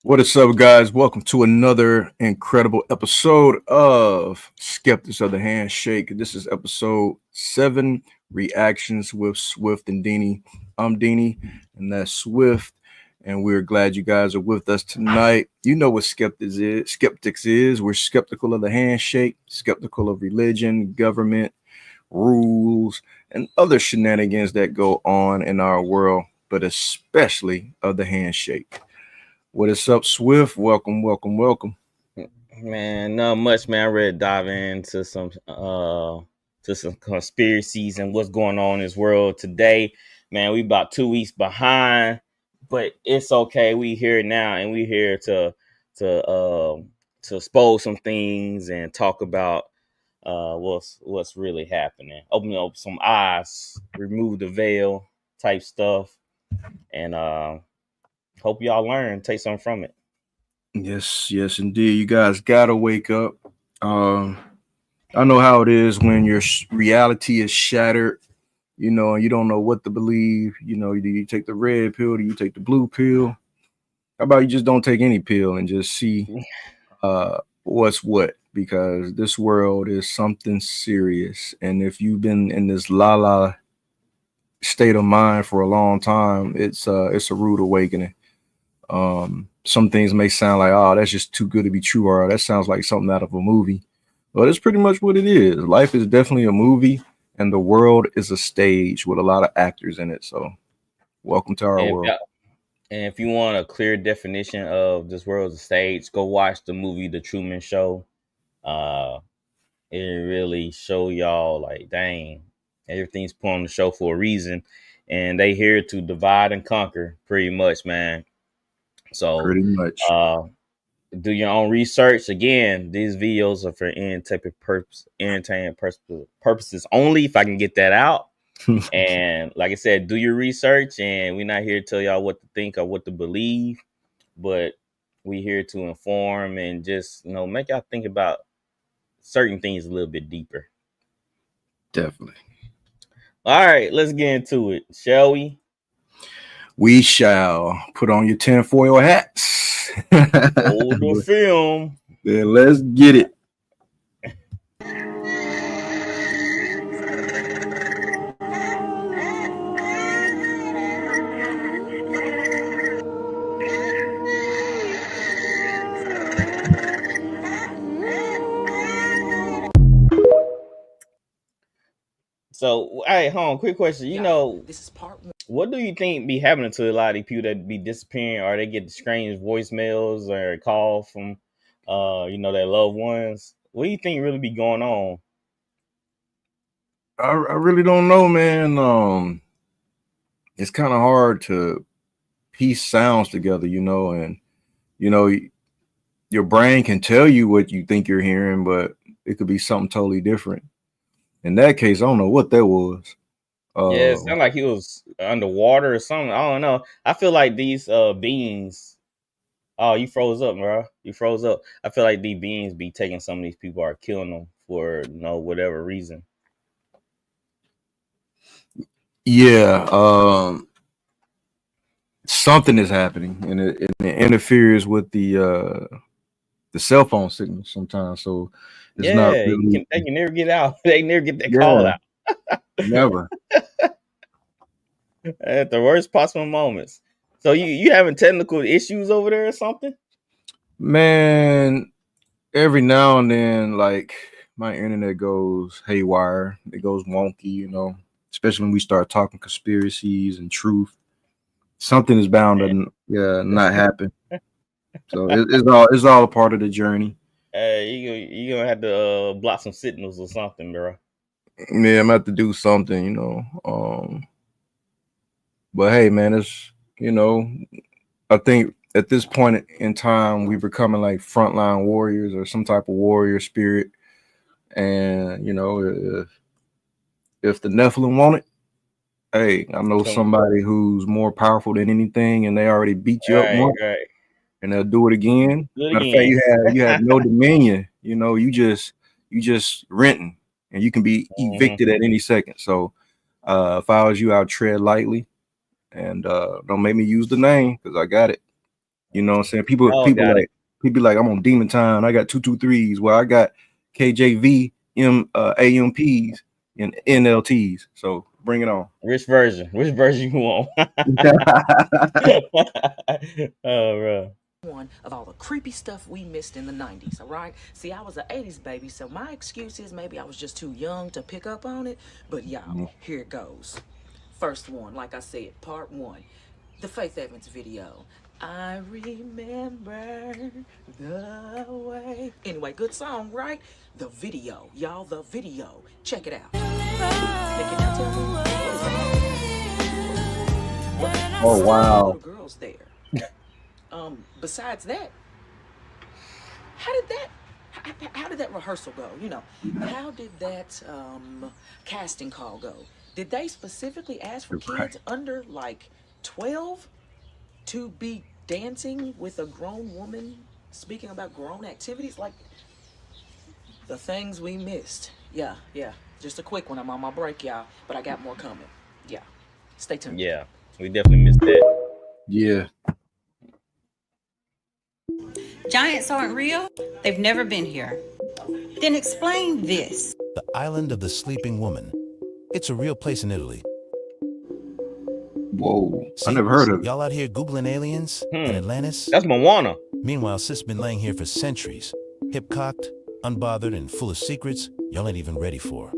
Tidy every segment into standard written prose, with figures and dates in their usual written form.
What is up, guys? Welcome to another incredible episode of Skeptics of the Handshake. This is episode 7, Reactions with Swift and Dini. I'm Dini, and that's Swift, and we're glad you guys are with us tonight. You know what Skeptics is. Skeptics is. We're skeptical of the handshake, skeptical of religion, government, rules, and other shenanigans that go on in our world, but especially of the handshake. What is up, Swift? Welcome, welcome, welcome. Man, not much, man. I'm ready to dive into some conspiracies and what's going on in this world today. Man, we about 2 weeks behind, but it's okay. We here now, and we here to to expose some things and talk about what's really happening. Open up some eyes, remove the veil type stuff, and hope y'all learn, take something from it. Yes, yes, indeed. You guys gotta wake up. Um, I know how it is when your reality is shattered, and you don't know what to believe. Do you take the red pill? Do you take the blue pill? How about you just don't take any pill and just see what's what? Because this world is something serious, and if you've been in this la la state of mind for a long time, it's a rude awakening. Some things may sound like, oh, that's just too good to be true, or that sounds like something out of a movie. But it's pretty much what it is. Life is definitely a movie, and the world is a stage with a lot of actors in it. So, welcome to our And world. if you want a clear definition of this world as a stage, go watch the movie The Truman Show. Uh, it really show y'all like, dang, everything's put on the show for a reason, and they here to divide and conquer, pretty much, man. So, Pretty much. uh, do your own research. Again, these videos are for entertainment purposes only. If I can get that out. And like I said, do your research, and we're not here to tell y'all what to think or what to believe, but we're here to inform and just make y'all think about certain things a little bit deeper. Definitely. All right, let's get into it, shall we? We shall put on your tinfoil hats. Hold the film. Then let's get it. So, hey, hold on, quick question. This is part one. What do you think be happening to a lot of these people that be disappearing, or they get strange voicemails or call from, their loved ones? What do you think really be going on? I really don't know, man. It's kind of hard to piece sounds together, and you know, your brain can tell you what you think you're hearing, but it could be something totally different. In that case, I don't know what that was. Yeah, it Uh, sounded like he was underwater or something. I don't know. I feel like these beings. Oh, you froze up, bro. You froze up. I feel like these beings be taking some of these people or killing them for whatever reason. yeah, something is happening, and it interferes with the cell phone signal sometimes. So it's not Yeah, really. they can never get out. They never get that call Yeah, out never. at the worst possible moments. So you having technical issues over there or something? Man, every now and then, like my internet goes haywire. It goes wonky, especially when we start talking conspiracies and truth. Something is bound to not happen. So it's all a part of the journey. You gonna have to block some signals or something, bro. Yeah, I'm gonna have to do something, but hey, man, it's I think at this point in time we're becoming like frontline warriors or some type of warrior spirit, and if the Nephilim want it, hey, I know Come, somebody who's more powerful than anything, and they already beat you up right, once, right. and they'll do it again. Do it Matter of fact, again. you have no dominion. You just renting, and you can be Mhm. evicted at any second. So, if I was you, I'd tread lightly, and don't make me use the name because I got it. You know what I'm saying? People Oh, got it. people like I'm on Demon Time. I got 223s. Well, I got KJV AMPs and NLTs. So bring it on. Which version? Which version you want? Oh, bro. One of all the creepy stuff we missed in the 90s, all right? See, I was an 80s baby, so my excuse is maybe I was just too young to pick up on it. But y'all, here it goes. First one, like I said, part one, the Faith Evans video. I remember the way. Anyway, good song, right? The video, y'all, the video. Check it out. They can now tell me what is that? Oh wow. Little girls there. Besides that, how did that rehearsal go? You know, how did that casting call go? Did they specifically ask for kids under like 12 to be dancing with a grown woman, speaking about grown activities? Like the things we missed. Yeah. Just a quick one. I'm on my break, y'all, but I got more coming. Yeah. Stay tuned. Yeah, we definitely missed that. Yeah. Giants aren't real? They've never been here. Then explain this. The Island of the Sleeping Woman. It's a real place in Italy. Whoa. See, I never heard of it. Y'all out here Googling aliens and Atlantis? That's Moana. Meanwhile, sis been laying here for centuries. Hip-cocked, unbothered, and full of secrets y'all ain't even ready for.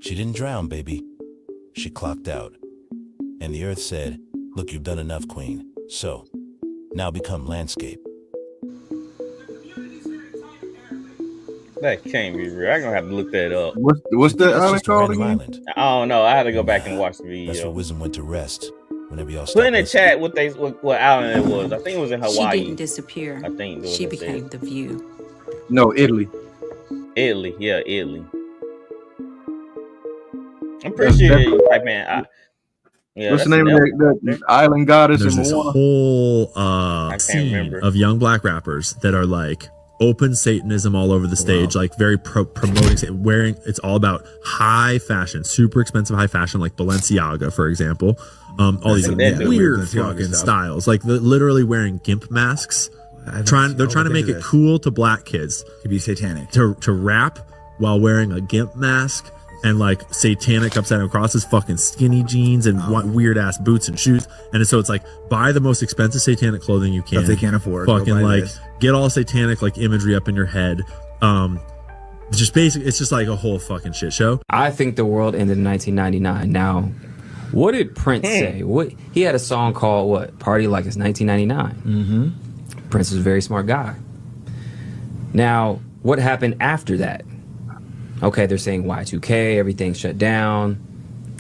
She didn't drown, baby. She clocked out. And the earth said, look, you've done enough, queen. So, now become landscape. That can't be real. I'm gonna have to look that up. What's the That's island just a called random again? island. I don't know. I had to go back and watch the That's where video. wisdom went to rest. Whenever y'all Put in the listening. chat what island it was. I think it was in She Hawaii. didn't disappear. I think that's She what it became said. the view. No, Italy. Italy. Yeah, Italy. I'm pretty sure you type in. Yeah, What's the that's name of that island goddess There's in this Moana? whole scene remember. of young black rappers that are like open Satanism all over the stage, like very promoting, wearing. It's all about high fashion, super expensive high fashion, like Balenciaga, for example. All these weird fucking styles, like literally wearing gimp masks. They're trying to make it cool to black kids to be satanic, to rap while wearing a gimp mask. And like satanic upside down crosses, fucking skinny jeans and weird ass boots and shoes. And so it's like, buy the most expensive satanic clothing you can. If they can't afford. Fucking like get all satanic like imagery up in your head. Just basic. It's just like a whole fucking shit show. I think the world ended in 1999. Now, what did Prince say? What he had a song called what? Party Like It's 1999. Prince was a very smart guy. Now, what happened after that? Okay, they're saying Y2K, everything shut down.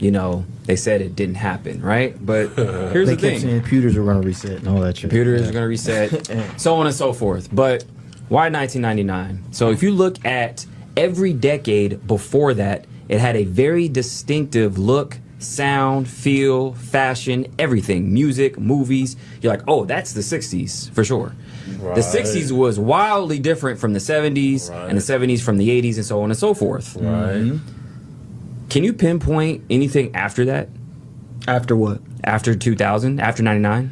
You know, they said it didn't happen, right? But here's the thing. Computers are going to reset and all that shit. Computers are going to reset, so on and so forth. But why 1999? So if you look at every decade before that, it had a very distinctive look, sound, feel, fashion, everything. Music, movies. You're like, oh, that's the 60s for sure. Right. The 60s was wildly different from the 70s, and the 70s from the 80s, and so on and so forth. Right. Can you pinpoint anything after that? After what? After 2000? After 99?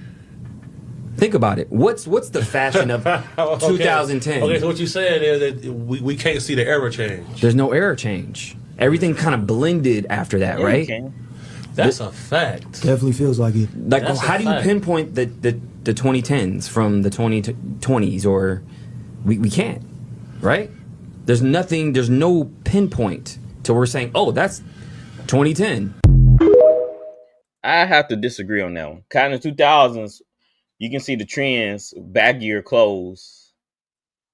Think about it. What's the fashion of 2010? Okay, so what you're saying is that we can't see the era change. There's no era change. Everything kind of blended after that, right? That's a fact. Definitely feels like it. Like, how do you pinpoint the 2010s from the 2020s? Or we can't, right? There's nothing. There's no pinpoint till we're saying, oh, that's 2010. I have to disagree on that one. Kind of 2000s, you can see the trends, baggier clothes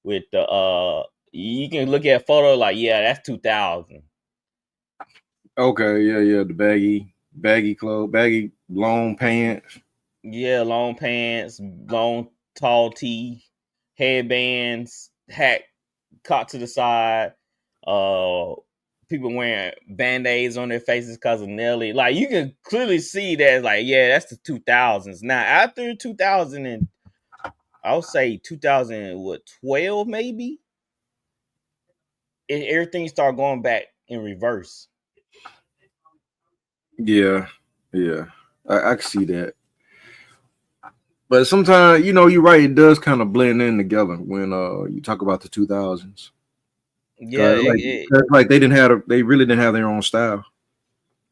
with the you can look at a photo like, yeah, that's 2000. Okay, yeah, the baggy clothes, baggy long pants. Yeah, long pants, long tall tee, headbands, hat caught to the side. People wearing band-aids on their faces because of Nelly. Like, you can clearly see that, like, yeah, that's the 2000s. Now, after 2000 and I'll say 2012 maybe, everything started going back in reverse. Yeah. I can see that. But sometimes, you're right. It does kind of blend in together when you talk about the 2000s. Yeah, like they really didn't have their own style.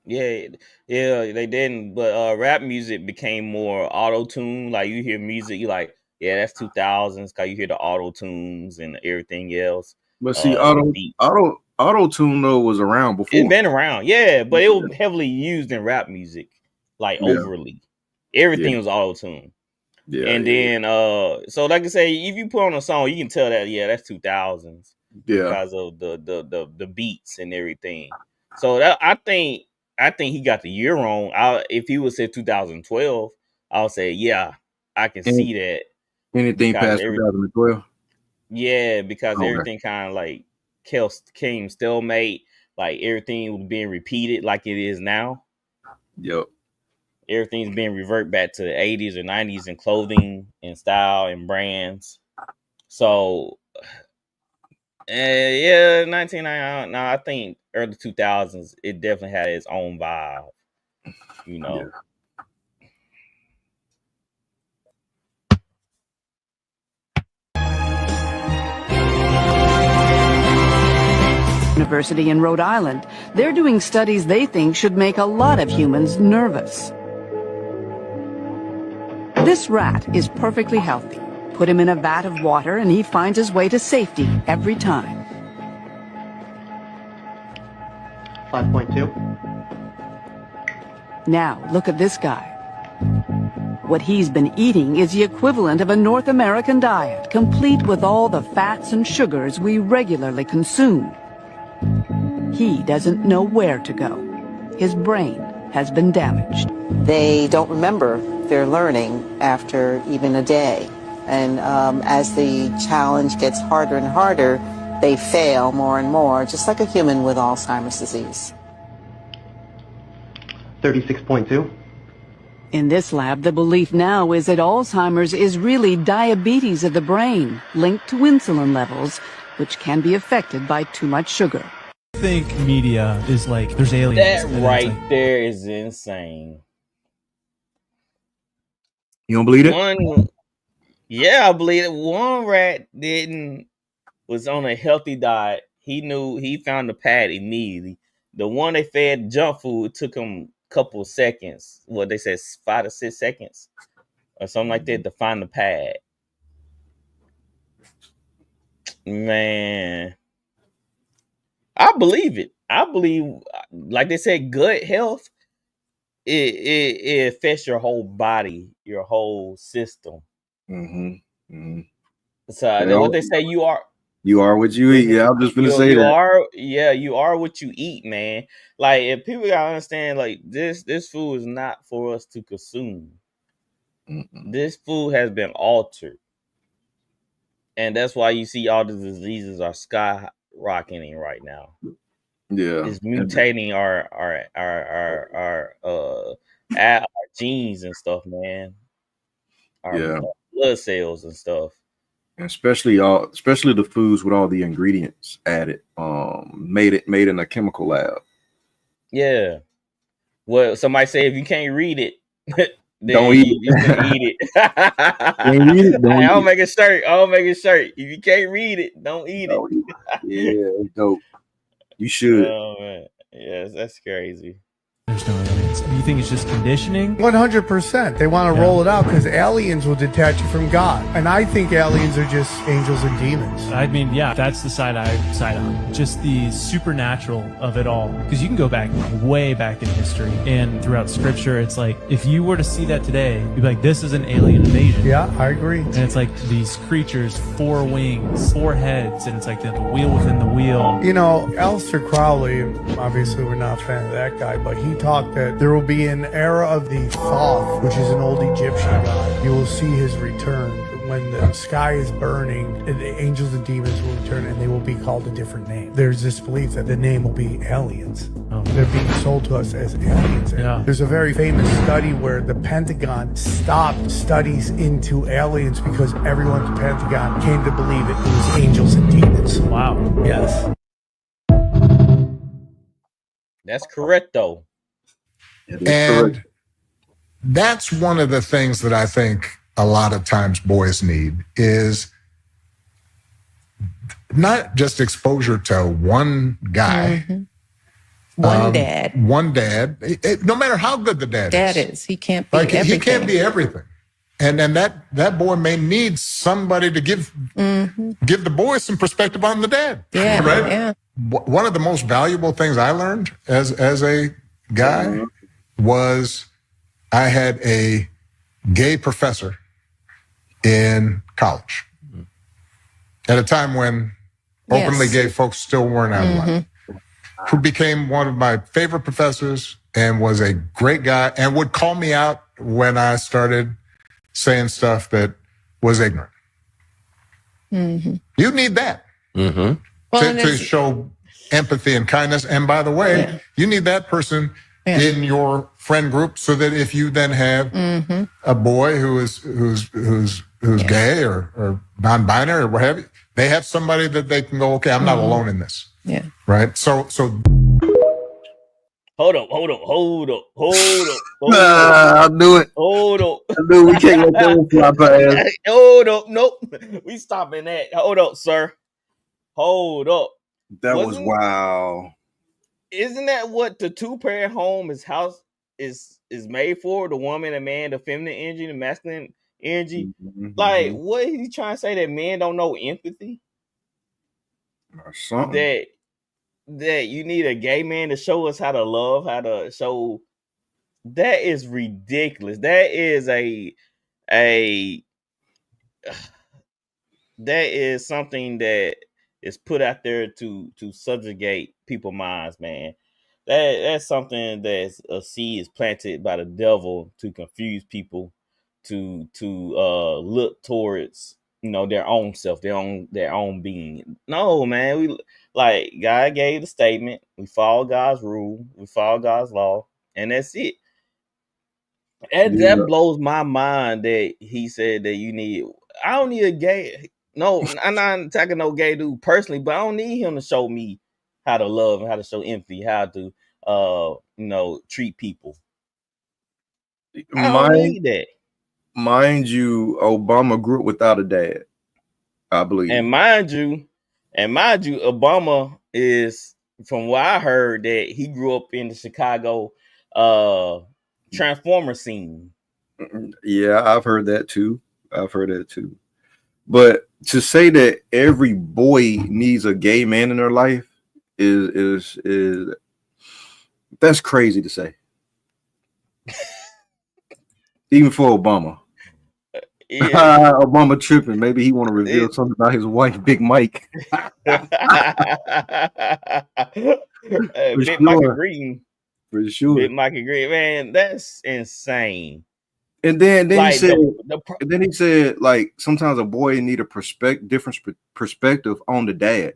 Yeah, they didn't. But rap music became more auto tune. Like you hear music, you like, yeah, that's 2000s. Cause you hear the auto tunes and everything else. But see, auto tune though was around before. It's been around, yeah, but it was heavily used in rap music, like overly. Everything was auto tune. Yeah, and then so like I say, if you put on a song, you can tell that that's 2000s. Yeah, because of the beats and everything. So that I think he got the year wrong. If he would say 2012, I'll say I can see that. Anything past 2012? Yeah, because everything kind of like came stalemate. Like everything was being repeated like it is now. Yep. Everything's being revert back to the 80s or 90s in clothing and style and brands. So 1990. No, I think early 2000s, it definitely had its own vibe. Yeah. University in Rhode Island. They're doing studies they think should make a lot of humans nervous. This rat is perfectly healthy. Put him in a vat of water and he finds his way to safety every time. 5.2. Now, look at this guy. What he's been eating is the equivalent of a North American diet, complete with all the fats and sugars we regularly consume. He doesn't know where to go. His brain has been damaged. They don't remember their learning after even a day. And as the challenge gets harder and harder, they fail more and more, just like a human with Alzheimer's disease. 36.2. In this lab, the belief now is that Alzheimer's is really diabetes of the brain, linked to insulin levels, which can be affected by too much sugar. I think media is like, there's aliens. That right there is insane. You don't believe it? I believe it. One rat was on a healthy diet. He found the pad immediately. The one they fed junk food took him a couple of seconds. What they said, 5 to 6 seconds or something like that to find the pad. Man, I believe it. I believe, like they said, gut health, it affects your whole body, your whole system. Mm-hmm. Mm-hmm. So what they say, you are what you eat. Yeah, I'm just gonna say that. You are what you eat, man. Like, if people gotta understand, like this food is not for us to consume. Mm-mm. This food has been altered, and that's why you see all the diseases are skyrocketing right now. Yeah, it's mutating our genes and stuff, man. Our blood cells and stuff. And especially the foods with all the ingredients added, made in a chemical lab. Yeah. Well, somebody say if you can't read it, then don't eat it. You can eat it. I'll make a shirt. If you can't read it, don't eat it. Yeah, it's dope. You should. Oh man, yes, that's crazy. There's no aliens. Do you think it's just conditioning? 100%. They want to roll it out because aliens will detach you from God. And I think aliens are just angels and demons. I mean, yeah, that's the side I side on. Just the supernatural of it all. Because you can go back, way back in history. And throughout scripture, it's like, if you were to see that today, you'd be like, this is an alien invasion. Yeah, I agree. And it's like these creatures, 4 wings, 4 heads, and it's like the wheel within the wheel. You know, Aleister Crowley, obviously we're not a fan of that guy, but he talked that there will be an era of the Thoth, which is an old Egyptian god. You will see his return. When the sky is burning, the angels and demons will return and they will be called a different name. There's this belief that the name will be aliens. Oh. They're being sold to us as aliens. Yeah. There's a very famous study where the Pentagon stopped studies into aliens because everyone at the Pentagon came to believe it was angels and demons. Wow. Yes. That's correct, though. And that's one of the things that I think a lot of times boys need is not just exposure to one guy. One dad. One dad. No matter how good the dad is. He can't be like, everything. He can't be everything. And then that boy may need somebody to give the boy some perspective on the dad. Yeah, right? yeah. One of the most valuable things I learned as a guy was I had a gay professor in college at a time when openly gay folks still weren't outlawed, who became one of my favorite professors and was a great guy and would call me out when I started saying stuff that was ignorant. You need that to show empathy and kindness. And by the way, you need that person in your friend group so that if you then have a boy who's gay or non-binary or what have you, they have somebody that they can go, okay, I'm not alone in this. Yeah. Right. So Hold up. I knew it. Hold up. I knew we can't let that one fly past. Hold up. Nope. We stopping that. Hold up, sir. Hold up. That was wow. Isn't that what the two-parent home is made for? The woman and man, the feminine energy, the masculine energy. Like, what is he trying to say, that men don't know empathy? Or something. That you need a gay man to show us how to love, how to show. That is ridiculous. That is that is something that is put out there to subjugate people's minds, man. That's something that's a seed is planted by the devil to confuse people, to look towards their own self, their own being. No, man, we like God gave the statement. We follow God's rule, we follow God's law, and that's it. That blows my mind that he said that you need. I don't need a gay. No, I'm not attacking no gay dude personally, but I don't need him to show me how to love and how to show empathy, how to treat people. I don't need that. Mind you, Obama grew up without a dad, I believe. And mind you, Obama is, from what I heard, that he grew up in the Chicago Transformer scene. Yeah, I've heard that too. But to say that every boy needs a gay man in their life is that's crazy to say. Even for Obama. Yeah. Obama tripping. Maybe he want to reveal something about his wife, Big Mike. Big Mike Green. For sure. Big Mike Green. Man, that's insane. And then like he said, like, sometimes a boy need a different perspective on the dad.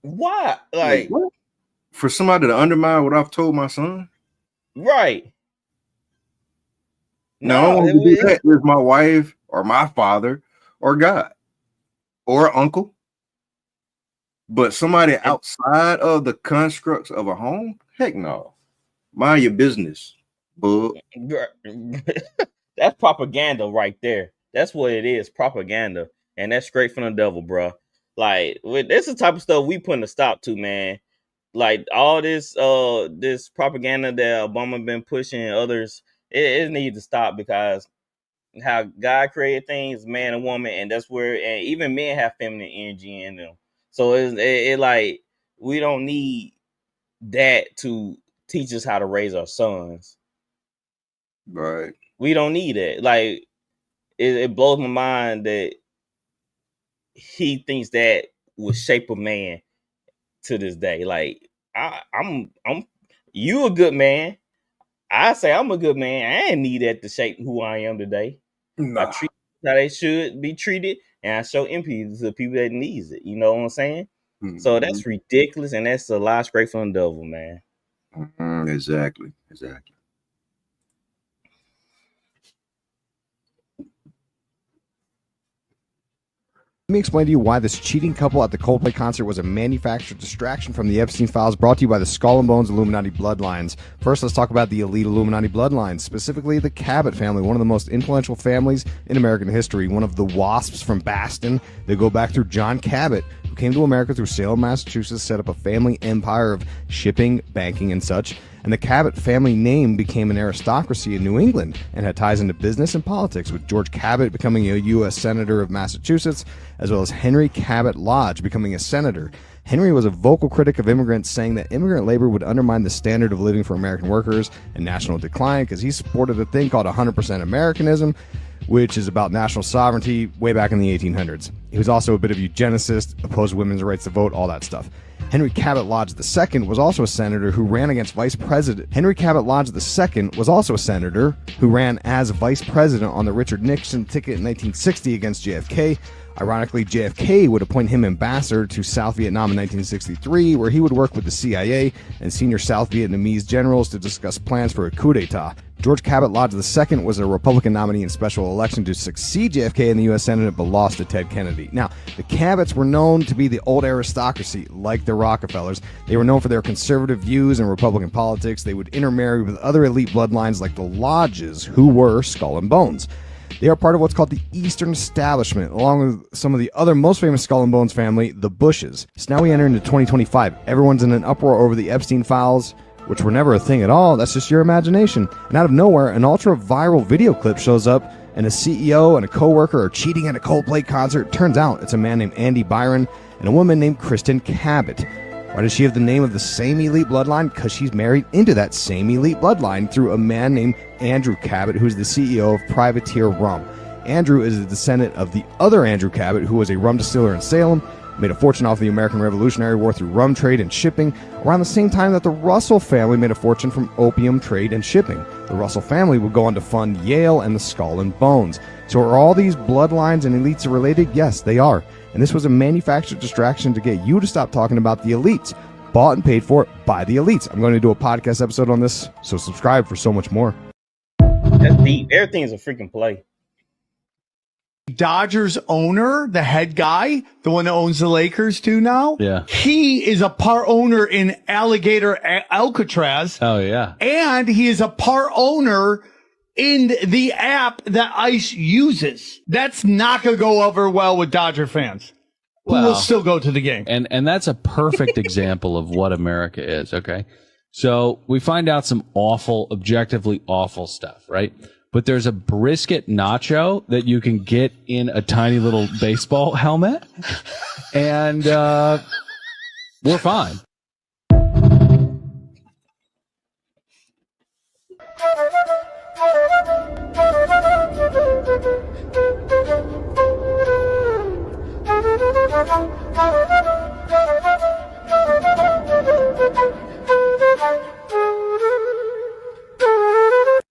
Why? Like what? For somebody to undermine what I've told my son? Right. No, I don't want to do that with my wife or my father or God or uncle. But somebody outside of the constructs of a home? Heck no. Mind your business, bub. That's propaganda right there. That's what it is, propaganda. And that's straight from the devil, bro. Like, this is the type of stuff we putting a stop to, man. Like, all this this propaganda that Obama been pushing and others, it needs to stop, because how God created things, man and woman, and that's where, and even men have feminine energy in them. So it like, we don't need that to teach us how to raise our sons. Right. We don't need it. Like, it blows my mind that he thinks that will shape a man to this day. Like, I'm you a good man. I say I'm a good man. I ain't need that to shape who I am today. Nah. I treat how they should be treated, and I show empathy to the people that needs it. You know what I'm saying? So that's ridiculous, and that's a lie straight from the devil, man. Exactly. Let me explain to you why this cheating couple at the Coldplay concert was a manufactured distraction from the Epstein files, brought to you by the Skull and Bones Illuminati bloodlines. First, let's talk about the elite Illuminati bloodlines, specifically the Cabot family, one of the most influential families in American history. One of the wasps from Boston. They go back through John Cabot, who came to America through Salem, Massachusetts, set up a family empire of shipping, banking, and such. And the Cabot family name became an aristocracy in New England and had ties into business and politics, with George Cabot becoming a U.S. Senator of Massachusetts, as well as Henry Cabot Lodge becoming a senator. Henry was a vocal critic of immigrants, saying that immigrant labor would undermine the standard of living for American workers and national decline, because he supported a thing called 100% Americanism, which is about national sovereignty way back in the 1800s. He was also a bit of a eugenicist, opposed women's rights to vote, all that stuff. Henry Cabot Lodge II was also a senator who ran against vice president. Henry Cabot Lodge II was also a senator who ran as vice president on the Richard Nixon ticket in 1960 against JFK. Ironically, JFK would appoint him ambassador to South Vietnam in 1963, where he would work with the CIA and senior South Vietnamese generals to discuss plans for a coup d'etat. George Cabot Lodge II was a Republican nominee in special election to succeed JFK in the U.S. Senate, but lost to Ted Kennedy. Now, the Cabots were known to be the old aristocracy, like the Rockefellers. They were known for their conservative views in Republican politics. They would intermarry with other elite bloodlines like the Lodges, who were Skull and Bones. They are part of what's called the Eastern Establishment, along with some of the other most famous Skull and Bones family, the Bushes. So now we enter into 2025. Everyone's in an uproar over the Epstein files, which were never a thing at all. That's just your imagination. And out of nowhere, an ultra-viral video clip shows up, and a CEO and a co-worker are cheating at a Coldplay concert. Turns out it's a man named Andy Byron and a woman named Kristen Cabot. Why does she have the name of the same elite bloodline? Because she's married into that same elite bloodline through a man named Andrew Cabot, who's the CEO of Privateer Rum. Andrew is a descendant of the other Andrew Cabot, who was a rum distiller in Salem, made a fortune off the American Revolutionary War through rum trade and shipping, around the same time that the Russell family made a fortune from opium trade and shipping. The Russell family would go on to fund Yale and the Skull and Bones. So are all these bloodlines and elites related? Yes, they are. And this was a manufactured distraction to get you to stop talking about the elites, bought and paid for by the elites. I'm going to do a podcast episode on this, so subscribe for so much more. That's deep. Everything's a freaking play. Dodgers owner, the head guy, the one that owns the Lakers too now. Yeah. He is a part owner in Alligator Alcatraz. Oh, yeah. And he is a part owner in the app that ICE uses. That's not going to go over well with Dodger fans. Who will still go to the game. And that's a perfect example of what America is, okay? So we find out some awful, objectively awful stuff, right? But there's a brisket nacho that you can get in a tiny little baseball helmet, and we're fine.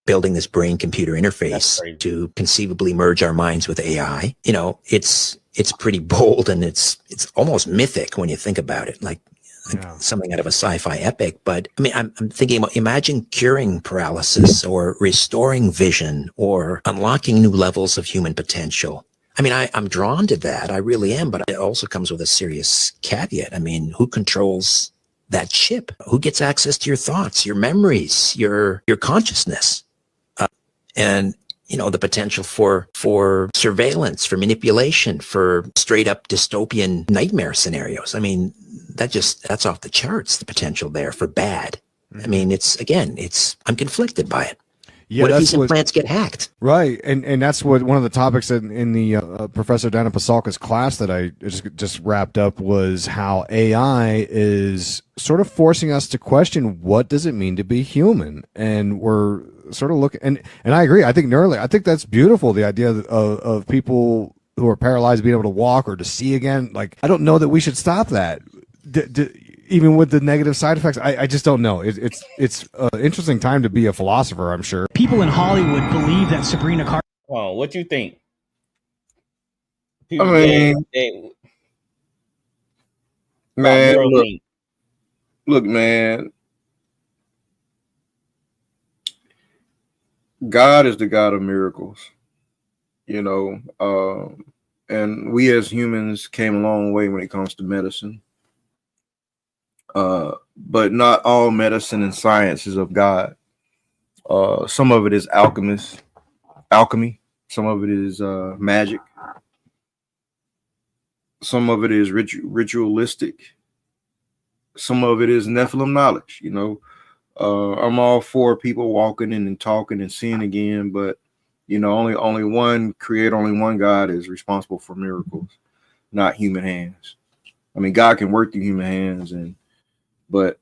Building this brain-computer interface to conceivably merge our minds with AI. You know, it's pretty bold, and it's almost mythic when you think about it, like something out of a sci-fi epic. But I mean, I'm thinking about, imagine curing paralysis or restoring vision or unlocking new levels of human potential. I mean, I'm drawn to that. I really am. But it also comes with a serious caveat. I mean, who controls that chip? Who gets access to your thoughts, your memories, your consciousness? And, you know, the potential for surveillance, for manipulation, for straight up dystopian nightmare scenarios. I mean, that's off the charts, the potential there for bad. I mean, I'm conflicted by it. Yeah, what if these implants get hacked? Right, and that's what one of the topics in the Professor Dana Pasalka's class that I just wrapped up was how AI is sort of forcing us to question what does it mean to be human, and we're sort of looking and I agree. I think that's beautiful. The idea of people who are paralyzed being able to walk or to see again. Like, I don't know that we should stop that. Even with the negative side effects, I just don't know. It's an interesting time to be a philosopher, I'm sure. People in Hollywood believe that Sabrina Carpenter. Oh, what you think? I mean, man, look, man. God is the God of miracles, you know, And we as humans came a long way when it comes to medicine. But not all medicine and science is of God. Some of it is alchemy. Some of it is magic. Some of it is ritualistic. Some of it is Nephilim knowledge. You know, I'm all for people walking in and talking and seeing again, but you know, only one creator, only one God is responsible for miracles, not human hands. I mean, God can work through human hands, but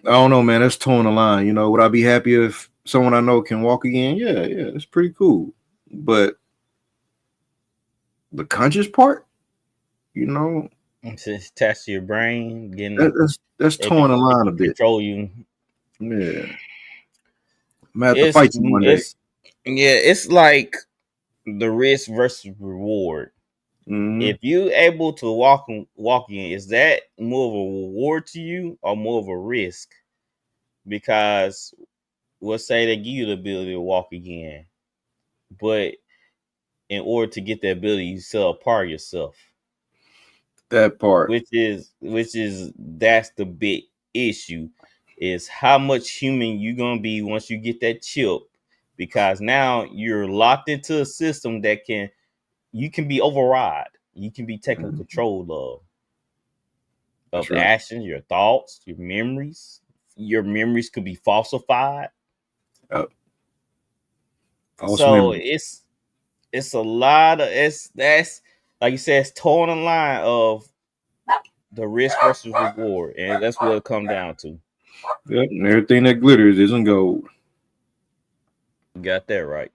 I don't know, man. That's towing the line. You know, would I be happy if someone I know can walk again? Yeah, it's pretty cool. But the conscious part, you know, it's attached to your brain, that's towing the line a bit. Control you. Yeah, I'm gonna have to fight you one day. It's like the risk versus reward. Mm-hmm. If you able to walk in, is that more of a reward to you or more of a risk? Because we'll say they give you the ability to walk again, but in order to get the ability, you sell a part of yourself. That part, which is that's the big issue, is how much human you gonna be once you get that chip, because now you're locked into a system that you can be override, you can be taken control of right. actions, your thoughts, your memories. Your memories could be falsified. So it's a lot of that's like you said, it's towing the line of the risk versus reward, and that's what it comes down to. Yep, and everything that glitters isn't gold. You got that right.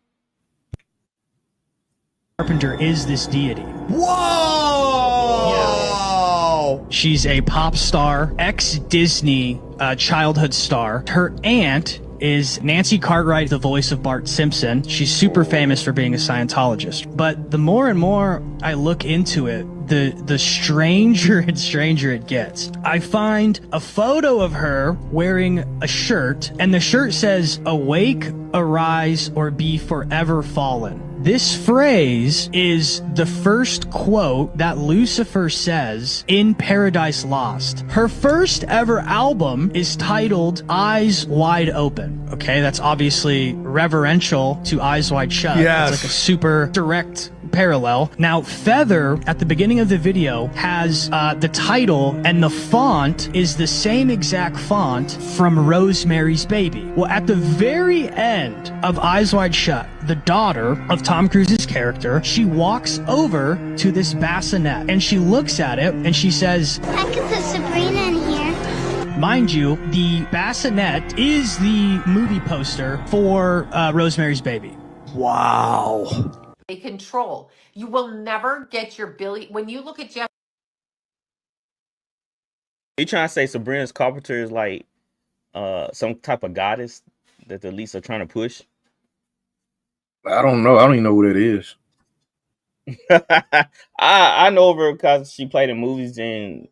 Carpenter is this deity. Whoa! She's a pop star, ex-Disney childhood star. Her aunt is Nancy Cartwright, the voice of Bart Simpson. She's super famous for being a Scientologist. But the more and more I look into it, the stranger and stranger it gets. I find a photo of her wearing a shirt, and the shirt says, "Awake, arise, or be forever fallen." This phrase is the first quote that Lucifer says in Paradise Lost. Her first ever album is titled Eyes Wide Open. Okay, that's obviously reverential to Eyes Wide Shut. Yes. It's like a super direct parallel. Now, Feather, at the beginning of the video, has the title, and the font is the same exact font from Rosemary's Baby. Well, at the very end of Eyes Wide Shut, the daughter of Tom Cruise's character, she walks over to this bassinet, and she looks at it, and she says, I could put Sabrina in here. Mind you, the bassinet is the movie poster for Rosemary's Baby. Wow. They control. You will never get your Billy. When you look at Jeff. You trying to say Sabrina's Carpenter is like some type of goddess that the elites are trying to push? I don't know. I don't even know who that is. I know her because she played in movies and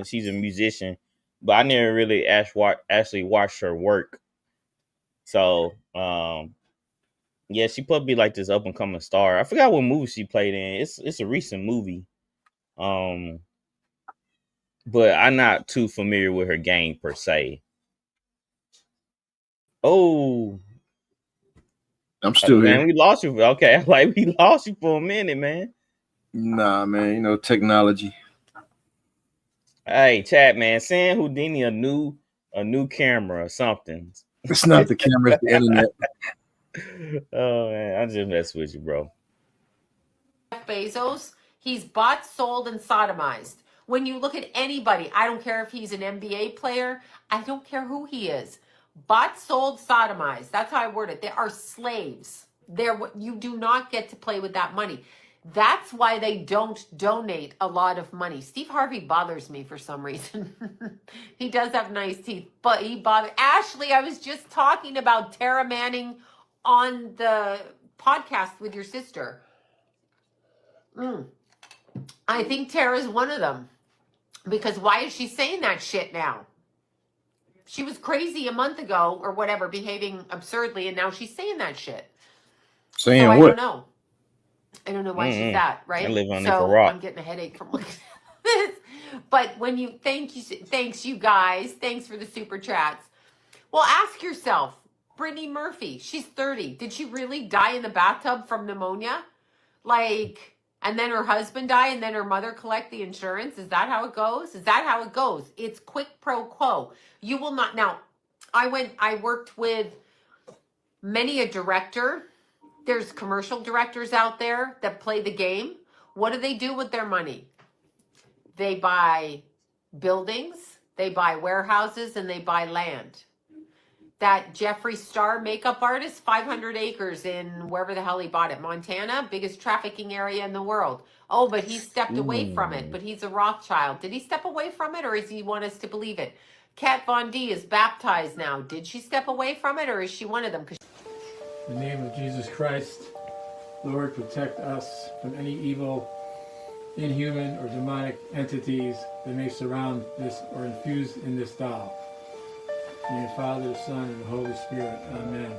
she's a musician, but I never really actually watched her work. So yeah, she probably like this up and coming star. I forgot what movie she played in. It's a recent movie. But I'm not too familiar with her game per se. Oh, I'm still man, here. we lost you. Okay, like we lost you for a minute, man. Nah, man, you know, technology. Hey, chat, man, send Houdini a new camera or something. It's not the camera, it's the internet. Oh man, I just mess with you, bro. Jeff Bezos, he's bought, sold, and sodomized. When you look at anybody, I don't care if he's an NBA player, I don't care who he is. Bought, sold, sodomized. That's how I word it. They are slaves. You do not get to play with that money. That's why they don't donate a lot of money. Steve Harvey bothers me for some reason. He does have nice teeth, but he bothers. Ashley, I was just talking about Tara Manning on the podcast with your sister. I think Tara's one of them. Because why is she saying that shit now? She was crazy a month ago or whatever, behaving absurdly, and now she's saying that shit. Saying so what? I don't know. I don't know why she's at, right? I live underneath a So rock. I'm getting a headache from looking at this. But when you thanks you guys, thanks for the super chats. Well, ask yourself, Brittany Murphy, she's 30. Did she really die in the bathtub from pneumonia? Like, and then her husband died, and then her mother collect the insurance? Is that how it goes? Is that how it goes? It's quid pro quo. You will not. Now, I worked with many a director. There's commercial directors out there that play the game. What do they do with their money? They buy buildings, they buy warehouses, and they buy land. That Jeffree Star makeup artist, 500 acres in wherever the hell he bought it, Montana, biggest trafficking area in the world. Oh, but he stepped away from it, but he's a Rothschild. Did he step away from it, or does he want us to believe it? Kat Von D is baptized now. Did she step away from it, or is she one of them? In the name of Jesus Christ, Lord, protect us from any evil, inhuman, or demonic entities that may surround this or infuse in this doll. In the name of the Father, the Son, and the Holy Spirit. Amen.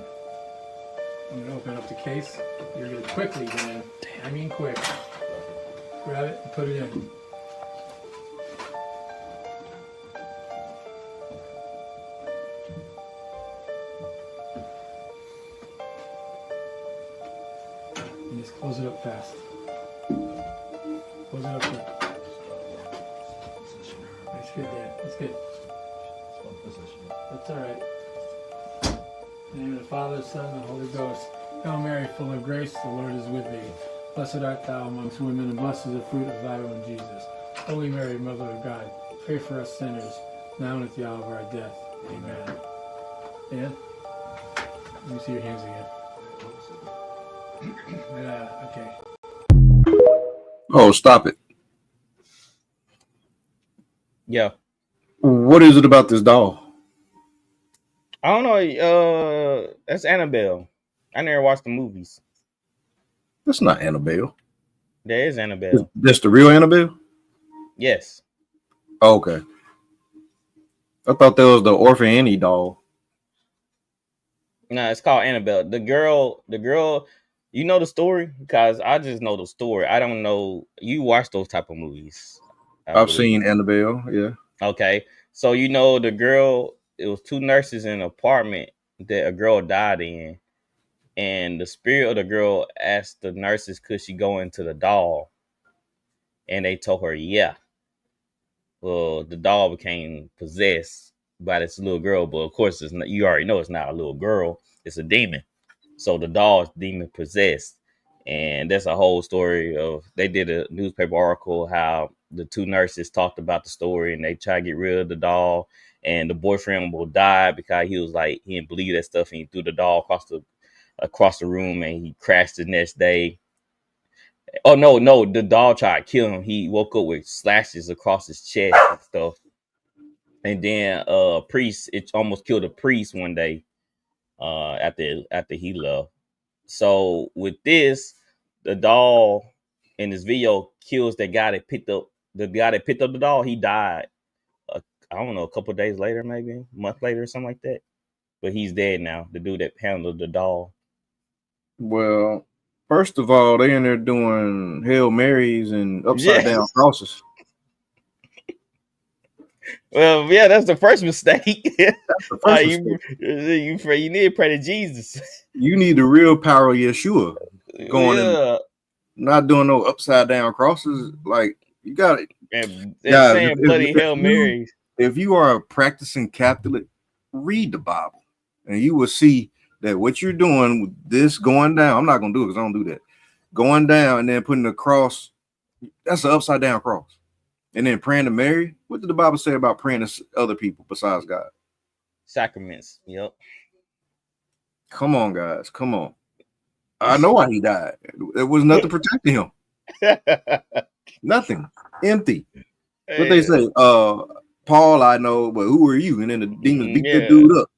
I'm going to open up the case. You're going to quickly, Dan. I mean quick. Grab it and put it in. And just close it up fast. Close it up quick. That's good, Dan. That's good. That's all right. In the name of the Father, the Son, and the Holy Ghost. Hail Mary, full of grace, the Lord is with thee. Blessed art thou amongst women, and blessed is the fruit of thy womb, Jesus. Holy Mary, Mother of God, pray for us sinners, now and at the hour of our death. Amen. Dan? Let me see your hands again. Okay. Oh, stop it. Yeah. What is it about this doll? I don't know. That's Annabelle. I never watched the movies. That's not Annabelle. There is Annabelle. That's the real Annabelle? Yes. Oh, okay. I thought that was the Orphan Annie doll. No, it's called Annabelle. The girl, you know the story? Because I just know the story. I don't know. You watch those type of movies. I've seen Annabelle, yeah. Okay. So you know the girl, it was two nurses in an apartment that a girl died in. And the spirit of the girl asked the nurses, could she go into the doll? And they told her, yeah. Well, the doll became possessed by this little girl. But of course, it's not, you already know it's not a little girl. It's a demon. So the doll is demon possessed. And that's a whole story of, they did a newspaper article how the two nurses talked about the story and they tried to get rid of the doll. And the boyfriend will die because he was like, he didn't believe that stuff. And he threw the doll across the room and he crashed the next day. Oh, no, the doll tried to kill him. He woke up with slashes across his chest and stuff. And then priest, it almost killed a priest one day after he left. So with this, the doll in this video kills the guy that picked up the doll. He died. I don't know, a couple of days later, maybe a month later or something like that. But he's dead now. The dude that handled the doll. Well, first of all, they in there doing Hail Marys and upside down crosses. Well, yeah, that's the first mistake. That's the first mistake. You need to pray to Jesus. You need the real power of Yeshua going in, not doing no upside down crosses. Like, you got it. And saying bloody Hail Marys. If you are a practicing Catholic, read the Bible, and you will see that what you're doing with this going down. I'm not gonna do it because I don't do that. Going down and then putting the cross, that's an upside down cross. And then praying to Mary. What did the Bible say about praying to other people besides God? Sacraments. Yep. Come on, guys. Come on. I know why he died. There was nothing protecting him. Nothing. Empty. What they say? Paul, I know, but who are you? And then the demons beat that dude up.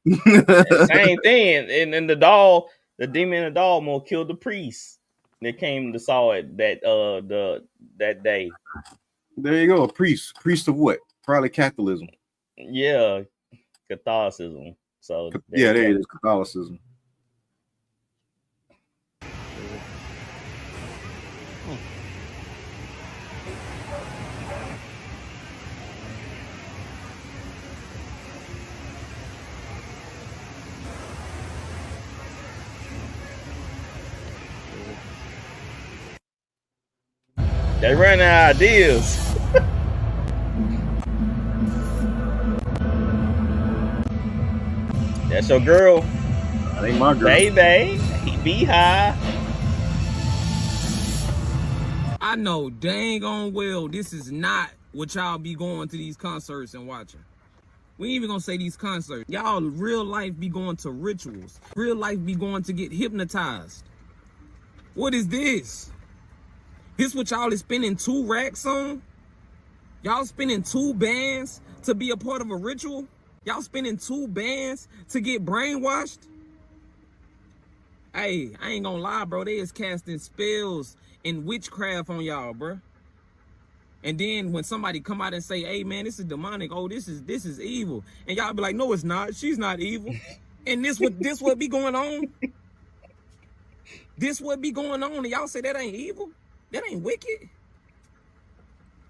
Same thing. And then the demon and the doll more killed the priest that came to saw it that day. There you go. A priest. Priest of what? Probably Catholicism. Yeah. Catholicism. So yeah, there it is. Catholicism. They run out of ideas. That's your girl. That ain't my girl. Baby, he be high. I know dang on well this is not what y'all be going to these concerts and watching. We ain't even gonna say these concerts. Y'all real life be going to rituals. Real life be going to get hypnotized. What is this? This what y'all is spending 2 racks on? Y'all spending 2 bands to be a part of a ritual? Y'all spending 2 bands to get brainwashed? Hey, I ain't gonna lie, bro. They is casting spells and witchcraft on y'all, bro. And then when somebody come out and say, hey man, this is demonic, oh, this is evil. And y'all be like, no, it's not. She's not evil. And this what be going on? This what be going on, and y'all say that ain't evil? That ain't wicked?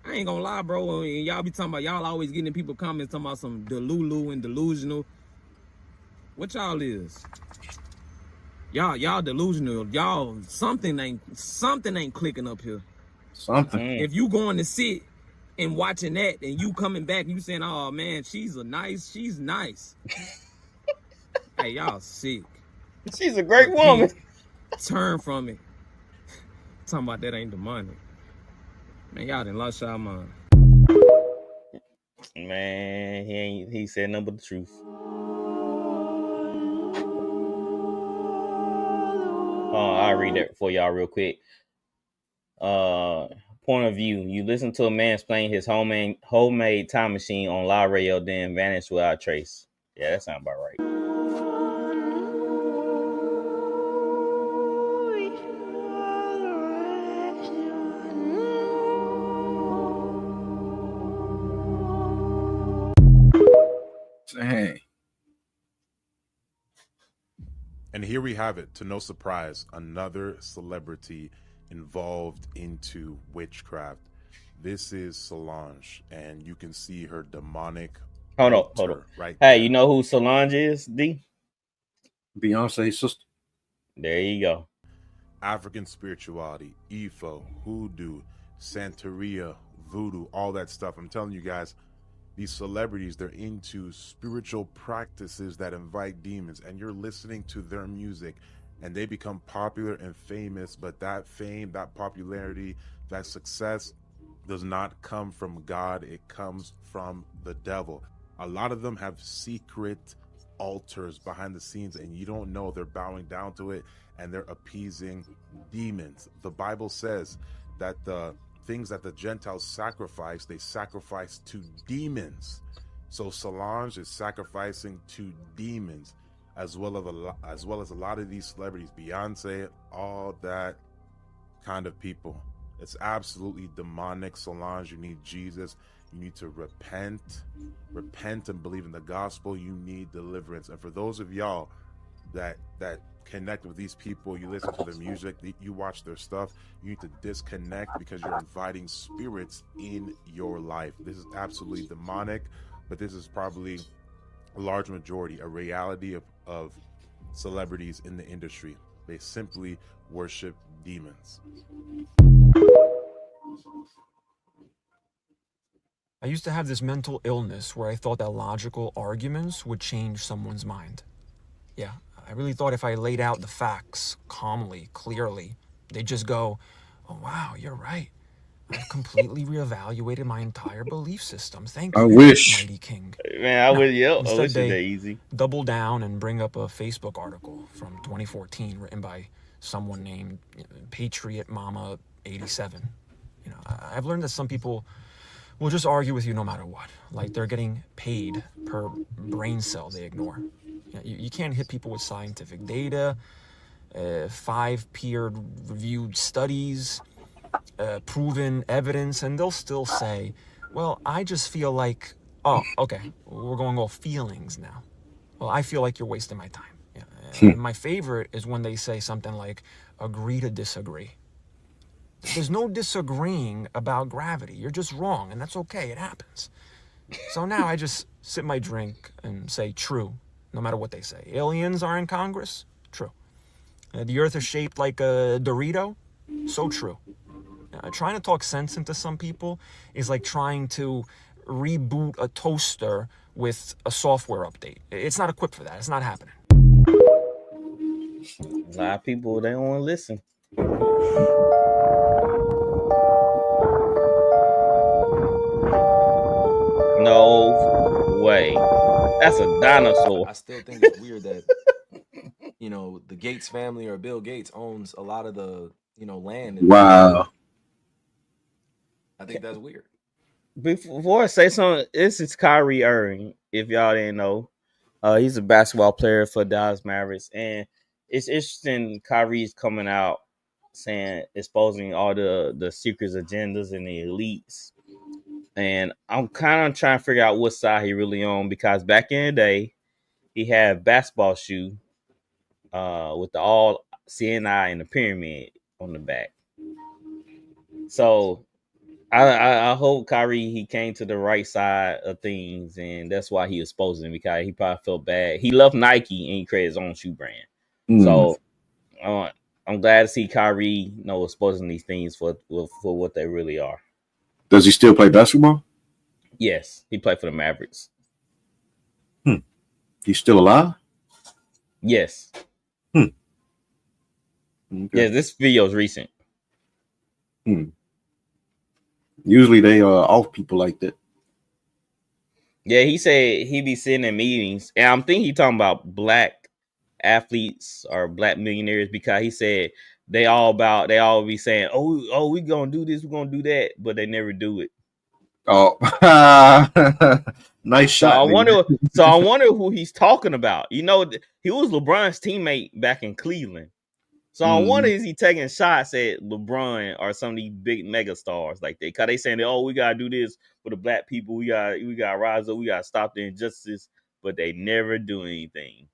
I ain't gonna lie, bro. And y'all be talking about, y'all always getting people comments talking about some delulu and delusional. What y'all is? Y'all delusional. Y'all something ain't clicking up here. Something. If you going to sit and watching that and you coming back and you saying, oh man, she's nice. Hey, y'all sick. She's a great woman. Turn from it. Talking about that ain't demonic. Man, y'all done lost y'all mind. Man, he said nothing but the truth. I'll read that for y'all real quick. Point of view. You listen to a man explain his homemade time machine on live radio, then vanish without trace. Yeah, that sounds about right. Dang. And here we have it, to no surprise, another celebrity involved into witchcraft. This is Solange, and you can see her demonic Hold on. right Hey, you know who Solange is, D? Beyonce's sister. There you go. African spirituality, Ifo, hoodoo, Santeria, voodoo, all that stuff. I'm telling you guys, these celebrities, they're into spiritual practices that invite demons, and you're listening to their music and they become popular and famous, but that fame, that popularity, that success does not come from God. It comes from the devil. A lot of them have secret altars behind the scenes, and you don't know they're bowing down to it and they're appeasing demons. The Bible says that the things that the Gentiles sacrifice, they sacrifice to demons. So Solange is sacrificing to demons, as well as a lot of these celebrities, Beyonce, all that kind of people. It's absolutely demonic. Solange, you need Jesus. You need to repent and believe in the gospel. You need deliverance. And for those of y'all that connect with these people, you listen to their music, you watch their stuff, you need to disconnect, because you're inviting spirits in your life. This is absolutely demonic, but this is probably a large majority, a reality of celebrities in the industry. They simply worship demons. I used to have this mental illness where I thought that logical arguments would change someone's mind. Yeah, I really thought if I laid out the facts calmly, clearly, they'd just go, oh wow, you're right. I've completely reevaluated my entire belief system. Thank you, I wish. mighty king. Man, I wish, I Instead, wish it they that easy. double down and bring up a Facebook article from 2014 written by someone named Patriot Mama 87. You know, I've learned that some people will just argue with you no matter what, like they're getting paid per brain cell they ignore. You can't hit people with scientific data, 5 peer-reviewed studies, proven evidence, and they'll still say, well, I just feel like, oh, okay, we're going all feelings now. Well, I feel like you're wasting my time. Yeah. My favorite is when they say something like, agree to disagree. There's no disagreeing about gravity. You're just wrong, and that's okay. It happens. So now I just sip my drink and say true, no matter what they say. Aliens are in Congress? True. The earth is shaped like a Dorito? So true. Trying to talk sense into some people is like trying to reboot a toaster with a software update. It's not equipped for that. It's not happening. A lot of people, they don't want to listen. No way. That's a dinosaur. I still think it's weird that, the Gates family or Bill Gates owns a lot of the, land. Wow. I think that's weird. Before I say something, this is Kyrie Irving, if y'all didn't know. He's a basketball player for Dallas Mavericks. And it's interesting Kyrie's coming out saying, exposing all the secret agendas and the elites. And I'm kind of trying to figure out what side he really on, because back in the day, he had a basketball shoe with the all CNI and the pyramid on the back. So I hope Kyrie, he came to the right side of things, and that's why he exposed him, because he probably felt bad. He loved Nike and he created his own shoe brand. So I'm glad to see Kyrie, exposing these things for what they really are. Does he still play basketball? Yes, he played for the Mavericks. He's still alive? Yes. Okay. Yeah, this video is recent. Usually they off people like that. Yeah, he said he be sitting in meetings, and I'm thinking he talking about black athletes or black millionaires, because he said they all be saying, oh, we gonna do this, we're gonna do that, but they never do it. Oh, nice shot. So I wonder who he's talking about. He was LeBron's teammate back in Cleveland. So I wonder, is he taking shots at LeBron or some of these big mega stars like that? Because they saying, we gotta do this for the black people. We gotta rise up. We gotta stop the injustice, but they never do anything.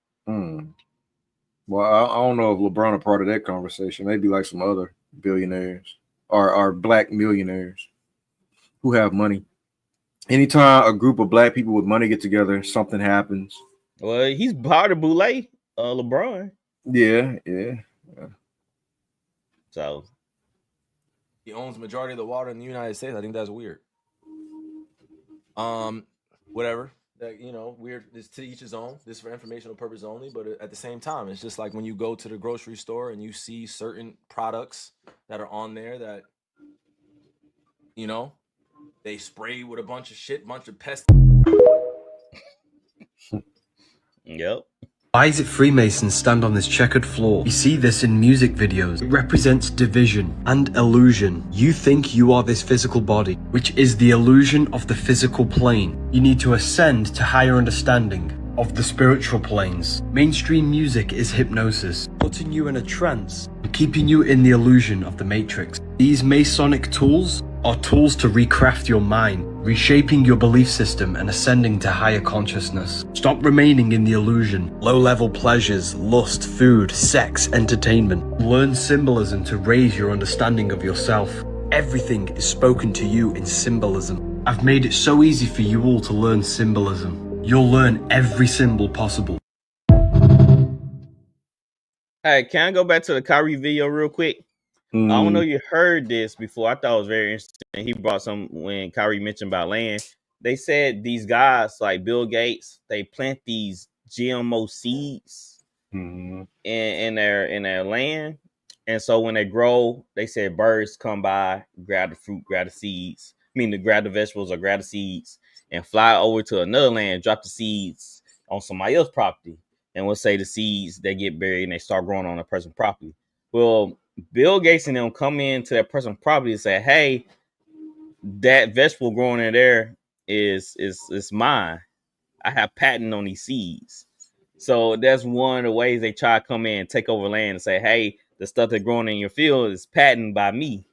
Well, I don't know if LeBron a part of that conversation. Maybe like some other billionaires or black millionaires who have money. Anytime a group of black people with money get together, something happens. Well, he's part of Boule, LeBron. Yeah. So he owns the majority of the water in the United States. I think that's weird. Whatever. That, weird. This to each his own. This for informational purpose only. But at the same time, it's just like when you go to the grocery store and you see certain products that are on there that, they spray with a bunch of shit, bunch of pests. Yep. Why is it Freemasons stand on this checkered floor? You see this in music videos. It represents division and illusion. You think you are this physical body, which is the illusion of the physical plane. You need to ascend to higher understanding of the spiritual planes. Mainstream music is hypnosis, putting you in a trance and keeping you in the illusion of the matrix. These Masonic tools are tools to recraft your mind, reshaping your belief system and ascending to higher consciousness. Stop remaining in the illusion. Low-level pleasures, lust, food, sex, entertainment. Learn symbolism to raise your understanding of yourself. Everything is spoken to you in symbolism. I've made it so easy for you all to learn symbolism. You'll learn every symbol possible. Hey, can I go back to the Kyrie video real quick? I don't know if you heard this before. I thought it was very interesting. He brought some when Kyrie mentioned about land. They said these guys like Bill Gates, they plant these GMO seeds in their land. And so when they grow, they said birds come by, grab the fruit, grab the seeds, grab the vegetables or grab the seeds and fly over to another land, drop the seeds on somebody else's property. And we'll say the seeds, they get buried and they start growing on a person's property. Well, Bill Gates and them come into that person's property and say, hey, that vegetable growing in there is mine. I have patent on these seeds. So that's one of the ways they try to come in and take over land and say, hey, the stuff that's growing in your field is patented by me.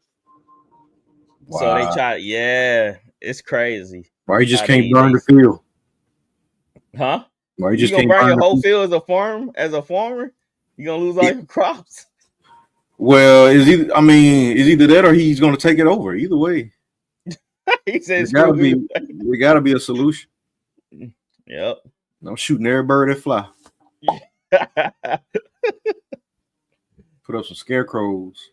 Wow. So they try, it's crazy. Why you just can't burn the field? Huh? Why you just gonna burn your whole field as a farmer? You gonna lose all your crops? Well, is either that or he's going to take it over. Either way, he says there got to be a solution. Yep. I'm shooting every bird that fly. Put up some scarecrows.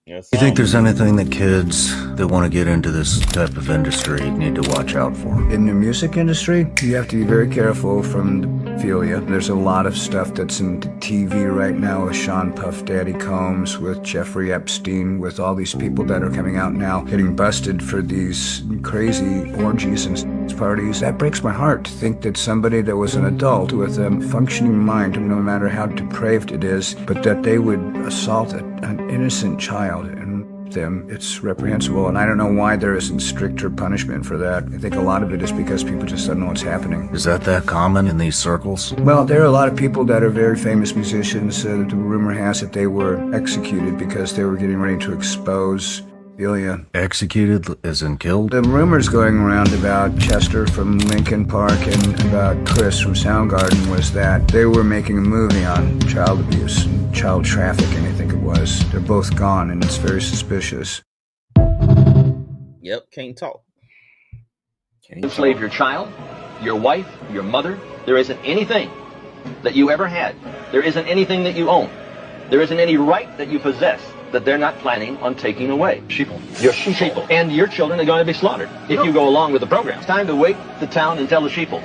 Yes, Do you think there's anything that kids that want to get into this type of industry need to watch out for? In the music industry, you have to be very careful from the pedophilia. There's a lot of stuff that's in TV right now with Sean Puff Daddy Combs, with Jeffrey Epstein, with all these people that are coming out now getting busted for these crazy orgies and parties. That breaks my heart to think that somebody that was an adult with a functioning mind, no matter how depraved it is, but that they would assault an innocent child. And them, it's reprehensible, and I don't know why there isn't stricter punishment for that. I think a lot of it is because people just don't know what's happening. Is that common in these circles? Well, there are a lot of people that are very famous musicians. The rumor has it they were executed because they were getting ready to expose pedophilia. Executed as in killed? The rumors going around about Chester from Linkin Park and about Chris from Soundgarden was that they were making a movie on child abuse and child trafficking, I think it was. They're both gone, and it's very suspicious. Yep, can't talk. Enslave your child, your wife, your mother. There isn't anything that you ever had. There isn't anything that you own. There isn't any right that you possess that they're not planning on taking away. Sheeple. Your sheeple. And your children are going to be slaughtered if you go along with the program. It's time to wake the town and tell the sheeple.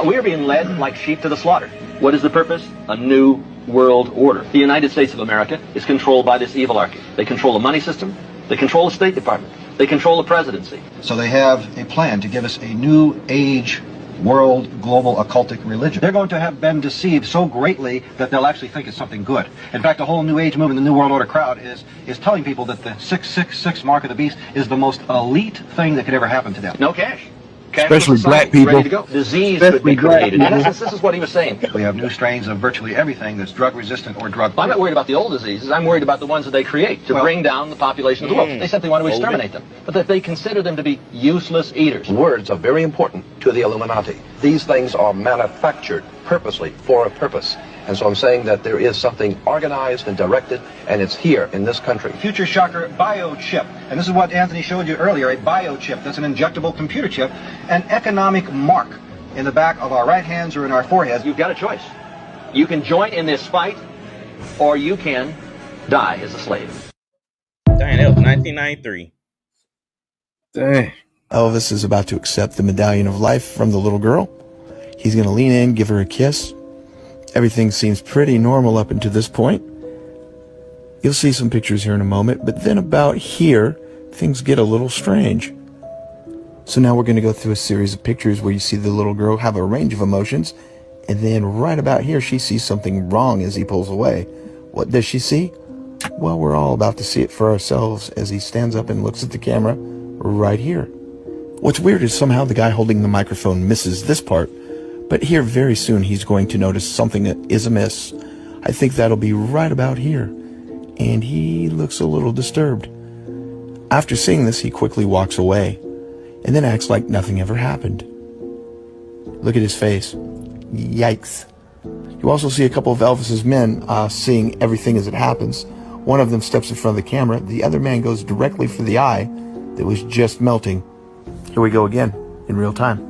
We're being led like sheep to the slaughter. What is the purpose? A new world order. The United States of America is controlled by this evilarchy. They control the money system. They control the State Department. They control the presidency. So they have a plan to give us a new age world global occultic religion. They're going to have been deceived so greatly that they'll actually think it's something good. In fact, the whole New Age movement, the New World Order crowd is telling people that the 666 mark of the beast is the most elite thing that could ever happen to them. No cash. Especially black people. Ready to go. Disease could be created. In essence, this is what he was saying. We have new strains of virtually everything that's drug resistant or drug. I'm not worried about the old diseases. I'm worried about the ones that they create to bring down the population of the world. They simply want to exterminate them, but that they consider them to be useless eaters. Words are very important to the Illuminati. These things are manufactured purposely for a purpose. And so I'm saying that there is something organized and directed, and it's here in this country. Future shocker biochip. And this is what Anthony showed you earlier, a biochip. That's an injectable computer chip, an economic mark in the back of our right hands or in our foreheads. You've got a choice. You can join in this fight, or you can die as a slave. Dang, that was 1993. Dang. Elvis is about to accept the medallion of life from the little girl. He's going to lean in, give her a kiss. Everything seems pretty normal up until this point. You'll see some pictures here in a moment, but then about here, things get a little strange. So now we're going to go through a series of pictures where you see the little girl have a range of emotions, and then right about here, she sees something wrong as he pulls away. What does she see? Well, we're all about to see it for ourselves as he stands up and looks at the camera right here. What's weird is somehow the guy holding the microphone misses this part, but here very soon he's going to notice something that is amiss. I think that'll be right about here. And he looks a little disturbed. After seeing this, he quickly walks away and then acts like nothing ever happened. Look at his face. Yikes. You also see a couple of Elvis's men seeing everything as it happens. One of them steps in front of the camera. The other man goes directly for the eye that was just melting. Here we go again in real time.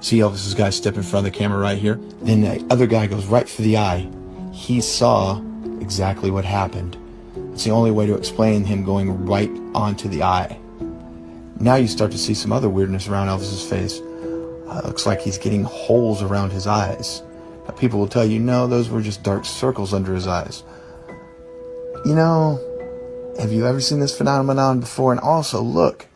See Elvis's guy step in front of the camera right here. Then the other guy goes right for the eye. He saw exactly what happened. It's the only way to explain him going right onto the eye. Now you start to see some other weirdness around Elvis's face. Looks like he's getting holes around his eyes. Now, people will tell you, no, those were just dark circles under his eyes. You know, have you ever seen this phenomenon before? And also, look.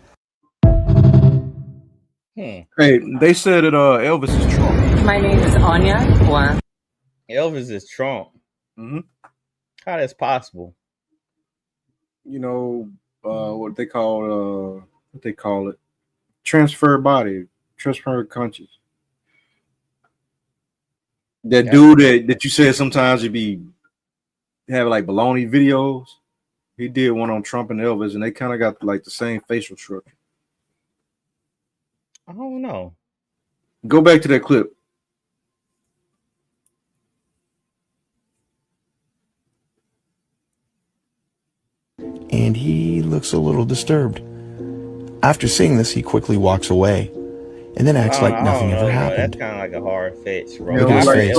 Hey, they said that Elvis is Trump. My name is Anya. Or Elvis is Trump. Mm-hmm. How that's possible? You know what they call it, transfer body, transfer conscious. That dude that you said sometimes he'd have like baloney videos. He did one on Trump and Elvis, and they kind of got like the same facial structure. I don't know. Go back to that clip. And he looks a little disturbed. After seeing this, he quickly walks away and then acts like nothing ever happened. That's kind of like a hard fetch. Look at his face.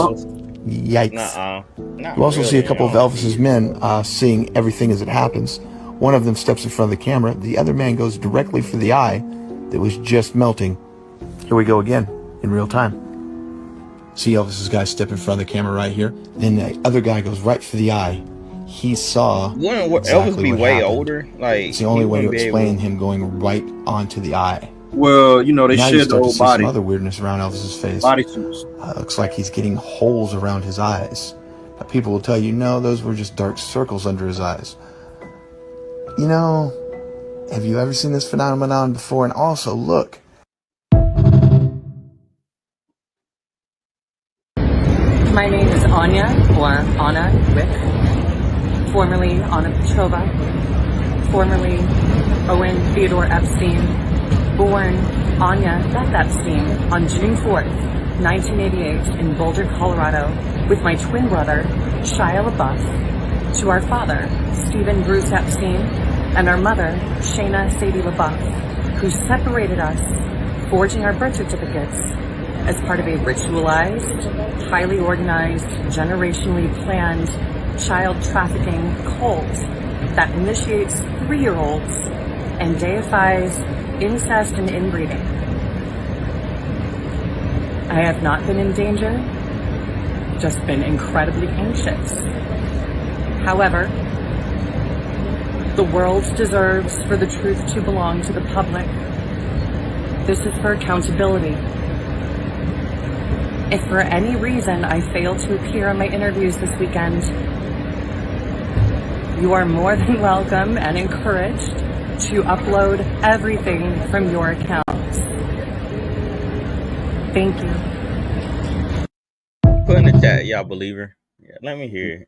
Yikes. You also see a couple of Elvis's men seeing everything as it happens. One of them steps in front of the camera. The other man goes directly for the eye that was just melting. Here we go again, in real time. See Elvis's guy step in front of the camera right here. Then the other guy goes right for the eye. He saw Wouldn't exactly Elvis be what way happened. older? Like, It's the only he way to wouldn't be explain able- him going right onto the eye. Well, you know, they Now you shed the start to whole see body. some other weirdness around Elvis's face. Bodysuits. Looks like he's getting holes around his eyes. But people will tell you, no, those were just dark circles under his eyes. You know, have you ever seen this phenomenon before? And also, look. My name is Anya, or Anna Wick, formerly Anna Petrova, formerly Owen Theodore Epstein, born Anya Beth Epstein on June 4th, 1988 in Boulder, Colorado, with my twin brother, Shia LaBeouf, to our father, Stephen Bruce Epstein, and our mother, Shayna Sadie LaBeouf, who separated us, forging our birth certificates as part of a ritualized, highly organized, generationally planned child trafficking cult that initiates 3-year-olds and deifies incest and inbreeding. I have not been in danger, just been incredibly anxious. However, the world deserves for the truth to belong to the public. This is for accountability. If for any reason I fail to appear on my interviews this weekend, you are more than welcome and encouraged to upload everything from your accounts. Thank you. Put in the chat, y'all believe her. Yeah, let me hear it.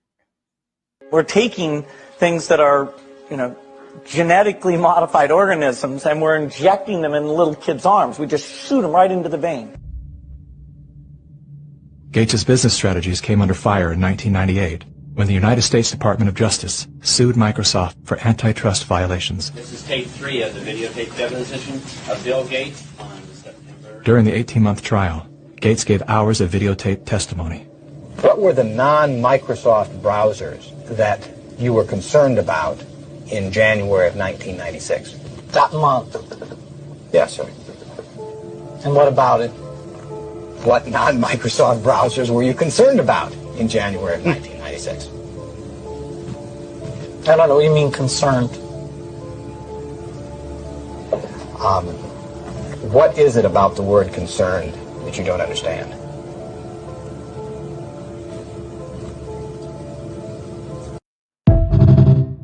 We're taking things that are, genetically modified organisms, and we're injecting them in little kids' arms. We just shoot them right into the vein. Gates' business strategies came under fire in 1998 when the United States Department of Justice sued Microsoft for antitrust violations. This is tape 3 of the videotape deposition of Bill Gates on September. During the 18-month trial, Gates gave hours of videotape testimony. What were the non-Microsoft browsers that you were concerned about in January of 1996? That month. Yes, sir. And what about it? What non-Microsoft browsers were you concerned about in January of 1996? I don't know what you mean concerned. What is it about the word concerned that you don't understand?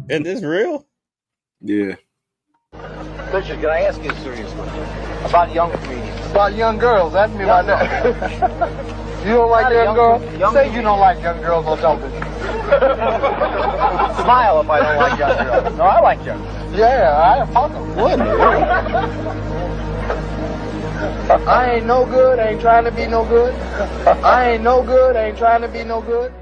Is this real? Yeah. Richard, can I ask you a serious question? About young comedians. About young girls, that's me right now. You don't like young girls? Say you don't like young girls or something. Smile if I don't like young girls. No, I like young girls. Yeah, I fuck them. What in the world? I ain't no good, ain't trying to be no good. I ain't no good, ain't trying to be no good.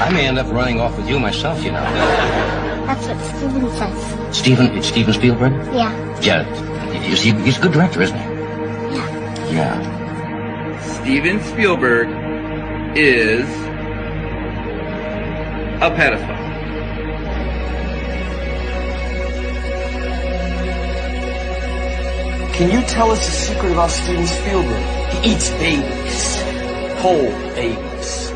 I may end up running off with you myself, That's what Steven says. It's Steven Spielberg? Yeah. Yeah. You see, he's a good director, isn't he? Yeah. Steven Spielberg is a pedophile. Can you tell us the secret about Steven Spielberg? He eats babies. Whole babies.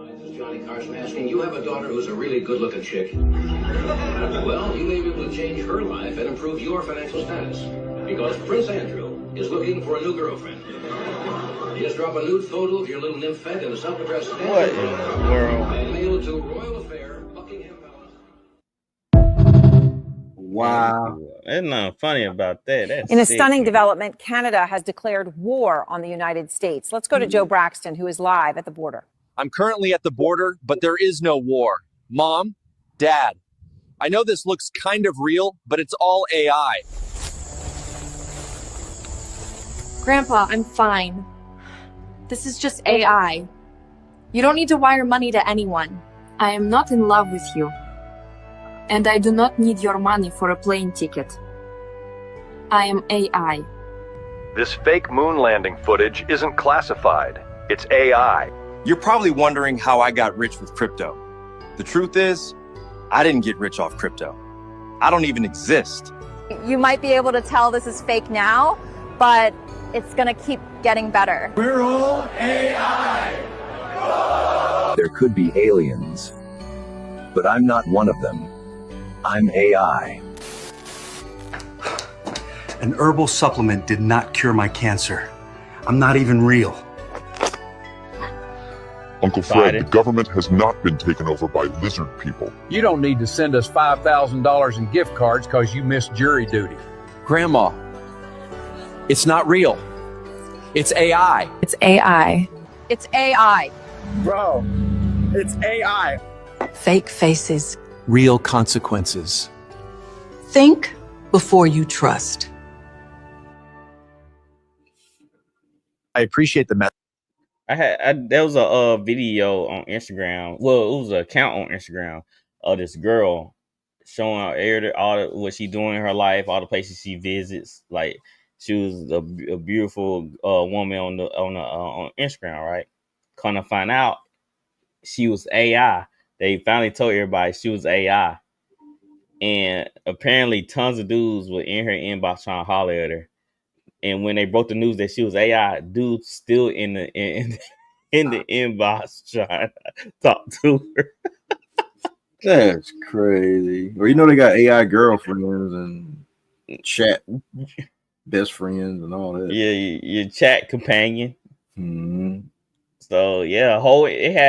This is Johnny Carson asking, you have a daughter who's a really good-looking chick. Well, you may be able to change her life and improve your financial status. Because Prince Andrew is looking for a new girlfriend. Just drop a nude photo of your little nymphette in a self-addressed stamp. What in the world? And mail it to Royal Affair, Buckingham Palace. Wow. There's nothing funny about that. That's In a sick, stunning man. development, Canada has declared war on the United States. Let's go to Joe Braxton, who is live at the border. I'm currently at the border, but there is no war. Mom, Dad, I know this looks kind of real, but it's all AI. Grandpa, I'm fine. This is just AI. You don't need to wire money to anyone. I am not in love with you. And I do not need your money for a plane ticket. I am AI. This fake moon landing footage isn't classified. It's AI. You're probably wondering how I got rich with crypto. The truth is, I didn't get rich off crypto. I don't even exist. You might be able to tell this is fake now, but it's going to keep getting better. We're all AI. There could be aliens, but I'm not one of them. I'm AI. An herbal supplement did not cure my cancer. I'm not even real. Uncle Fred, the government has not been taken over by lizard people. You don't need to send us $5,000 in gift cards because you missed jury duty. Grandma, it's not real. It's AI. It's AI. It's AI. Bro, it's AI. Fake faces. Real consequences. Think before you trust. I appreciate the message. There was a video on Instagram. Well, it was an account on Instagram of this girl showing all what she doing in her life, all the places she visits. Like she was a beautiful woman on Instagram, right? Kind of find out she was AI. They finally told everybody she was AI, and apparently tons of dudes were in her inbox trying to holler at her. And when they broke the news that she was AI, dudes still in the inbox trying to talk to her. That's crazy. Or they got AI girlfriends and chat best friends and all that. Yeah, your chat companion. Mm-hmm. So yeah,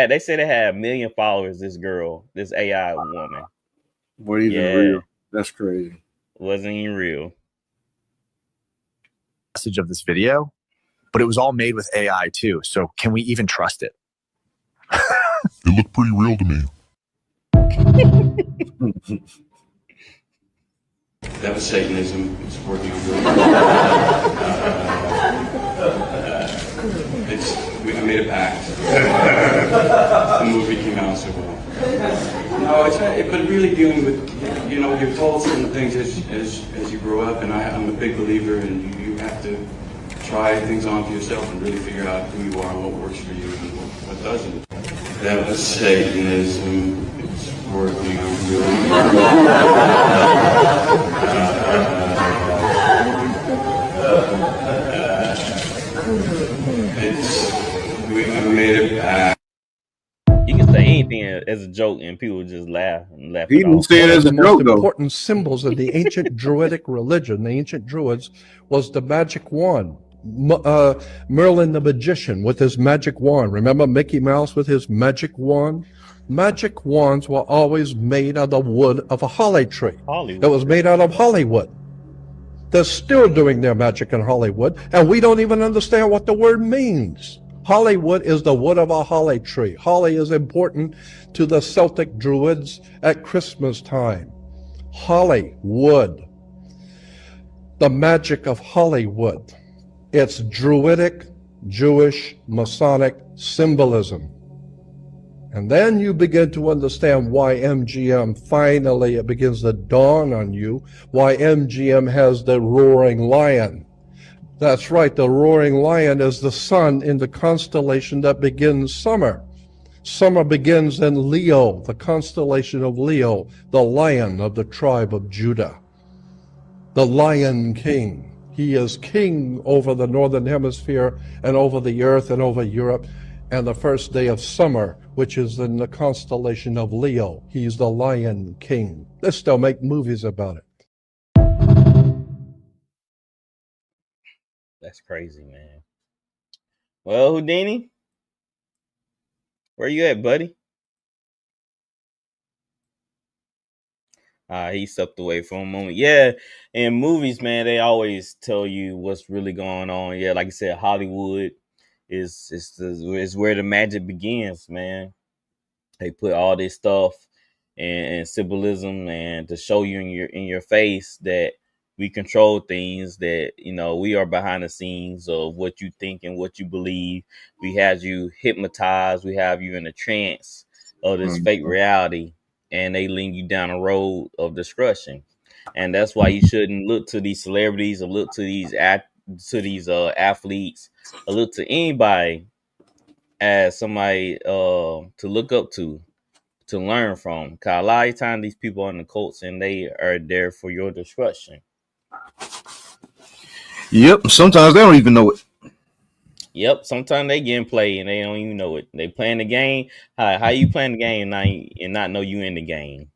they said it had 1 million followers. This girl, this AI woman. What even real? That's crazy. Wasn't even real. Message of this video, but it was all made with AI too. So can we even trust it? It looked pretty real to me. That was Satanism. It's working on I made a pact. The movie came out so well. No, it's not, but really dealing with, you're told certain things as you grow up, and I'm a big believer, and you have to try things on for yourself and really figure out who you are and what works for you and what doesn't. That was Satanism. It's working on I made a pact. You can say anything as a joke, and people just laugh and laugh. People say it as a joke, though. The most though. important symbols of the ancient Druidic religion, the ancient Druids, was the magic wand. Merlin the magician with his magic wand. Remember Mickey Mouse with his magic wand? Magic wands were always made out of the wood of a holly tree. It was made out of Hollywood. They're still doing their magic in Hollywood, and we don't even understand what the word means. Hollywood is the wood of a holly tree. Holly is important to the Celtic Druids at Christmas time. Hollywood. The magic of Hollywood. It's Druidic, Jewish, Masonic symbolism. And then you begin to understand why MGM, finally it begins to dawn on you, why MGM has the roaring lion. That's right, the roaring lion is the sun in the constellation that begins summer. Summer begins in Leo, the constellation of Leo, the lion of the tribe of Judah. The Lion King. He is king over the northern hemisphere and over the earth and over Europe. And the first day of summer, which is in the constellation of Leo, he's the Lion King. They still make movies about it. That's crazy, man. Well, Houdini, where you at, buddy? He stepped away for a moment. Yeah, in movies, man, they always tell you what's really going on. Yeah, like I said, Hollywood is where the magic begins, man. They put all this stuff and symbolism and to show you in your face that we control things, that we are behind the scenes of what you think and what you believe. We have you hypnotized, we have you in a trance of this fake reality, and they lead you down a road of destruction. And that's why you shouldn't look to these celebrities or look to these athletes or look to anybody as somebody to look up to learn from. Because a lot of times these people are in the cults and they are there for your destruction. Yep. Sometimes they don't even know it. Yep. Sometimes they getting played and they don't even know it. They playing the game. How you playing the game and not know you in the game?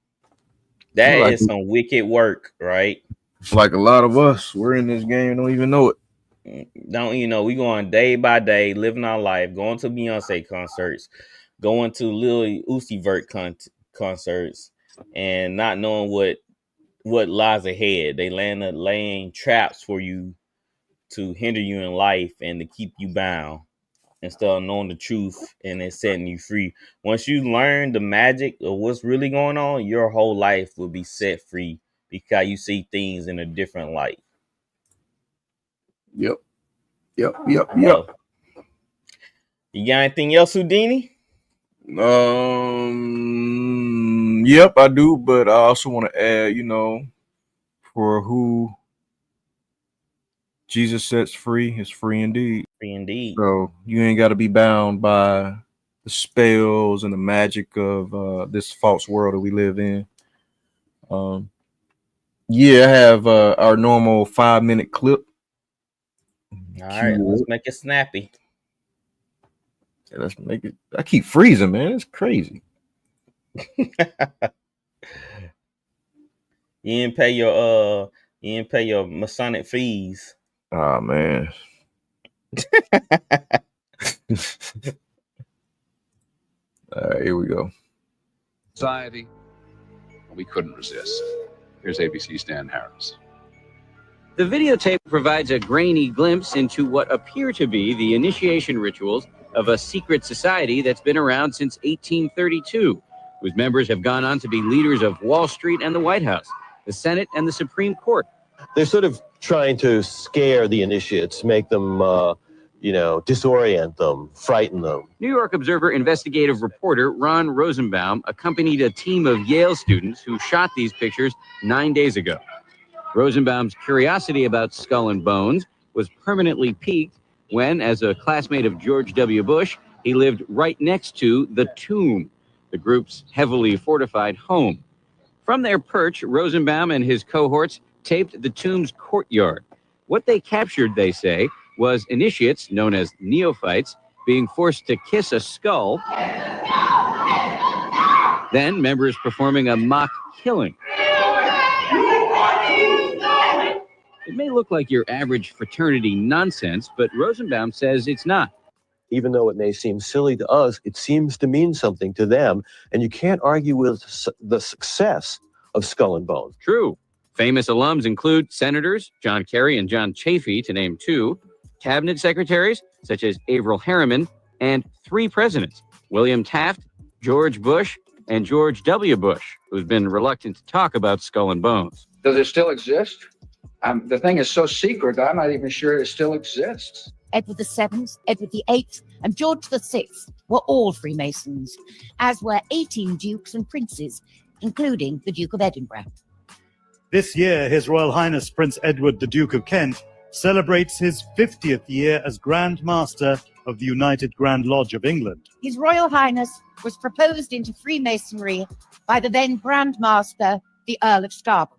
That is some wicked work, right? Like a lot of us, we're in this game and don't even know it. Don't you know? We going day by day, living our life, going to Beyonce concerts, going to Lil Uzi Vert concerts, and not knowing what lies ahead. They laying traps for you to hinder you in life and to keep you bound instead of knowing the truth and then setting you free. Once you learn the magic of what's really going on, your whole life will be set free because you see things in a different light. Yep. You got anything else, Houdini? Yep, I do, but I also want to add, for who Jesus sets free is free indeed. Free indeed. So you ain't got to be bound by the spells and the magic of this false world that we live in. Yeah, I have our normal 5-minute clip. All right, let's make it snappy. Yeah, let's make it. I keep freezing, man. It's crazy. You didn't pay your Masonic fees. Oh man. All right, here we go. Society, we couldn't resist. Here's ABC's Dan Harris. The videotape provides a grainy glimpse into what appear to be the initiation rituals of a secret society that's been around since 1832, whose members have gone on to be leaders of Wall Street and the White House, the Senate and the Supreme Court. They're sort of trying to scare the initiates, make them, disorient them, frighten them. New York Observer investigative reporter Ron Rosenbaum accompanied a team of Yale students who shot these pictures 9 days ago. Rosenbaum's curiosity about Skull and Bones was permanently piqued when, as a classmate of George W. Bush, he lived right next to the Tomb, the group's heavily fortified home. From their perch, Rosenbaum and his cohorts taped the Tomb's courtyard. What they captured, they say, was initiates, known as neophytes, being forced to kiss a skull, then members performing a mock killing. It may look like your average fraternity nonsense, but Rosenbaum says it's not. Even though it may seem silly to us, it seems to mean something to them, and you can't argue with the success of Skull and Bones. True. Famous alums include senators John Kerry and John Chafee, to name two, cabinet secretaries such as Averell Harriman, and 3 presidents, William Taft, George Bush, and George W. Bush, who's been reluctant to talk about Skull and Bones. Does it still exist? The thing is so secret, I'm not even sure it still exists. Edward VII, Edward VIII, and George VI were all Freemasons, as were 18 dukes and princes, including the Duke of Edinburgh. This year, His Royal Highness Prince Edward, the Duke of Kent, celebrates his 50th year as Grand Master of the United Grand Lodge of England. His Royal Highness was proposed into Freemasonry by the then Grand Master, the Earl of Scarborough.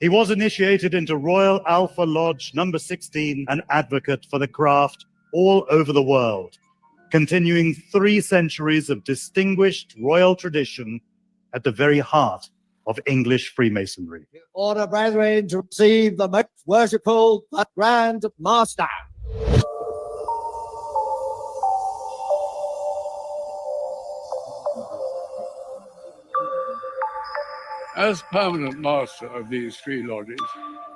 He was initiated into Royal Alpha Lodge number 16, an advocate for the craft all over the world, continuing 3 centuries of distinguished royal tradition at the very heart of English Freemasonry. Order, brethren, to receive the most worshipful but Grand Master. As permanent master of these 3 lodges,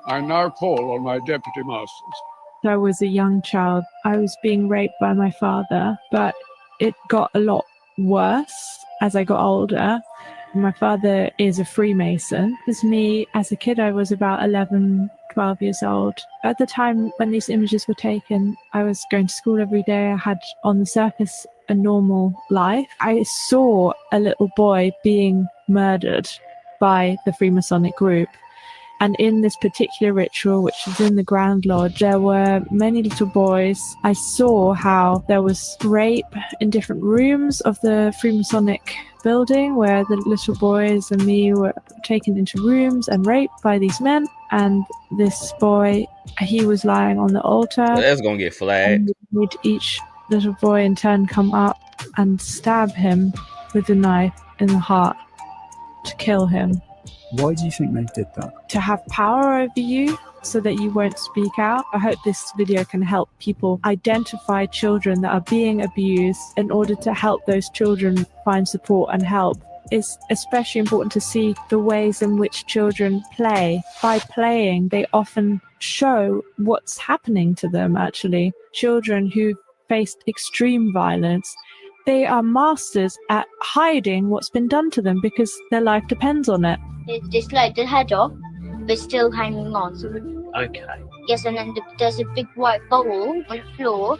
I now call on my deputy masters. I was a young child. I was being raped by my father, but it got a lot worse as I got older. My father is a Freemason. As me, as a kid, I was about 11, 12 years old. At the time when these images were taken, I was going to school every day. I had, on the surface, a normal life. I saw a little boy being murdered by the Freemasonic group. And in this particular ritual, which is in the Grand Lodge, there were many little boys. I saw how there was rape in different rooms of the Freemasonic building, where the little boys and me were taken into rooms and raped by these men. And this boy, he was lying on the altar. That's gonna get flagged. And each little boy in turn come up and stab him with a knife in the heart to kill him. Why do you think they did that? To have power over you so that you won't speak out. I hope this video can help people identify children that are being abused in order to help those children find support and help. It's especially important to see the ways in which children play. By playing, they often show what's happening to them, actually. Children who faced extreme violence, they are masters at hiding what's been done to them because their life depends on it. It's like the head off, but still hanging on. So Okay. yes, and then there's a big white bowl on the floor,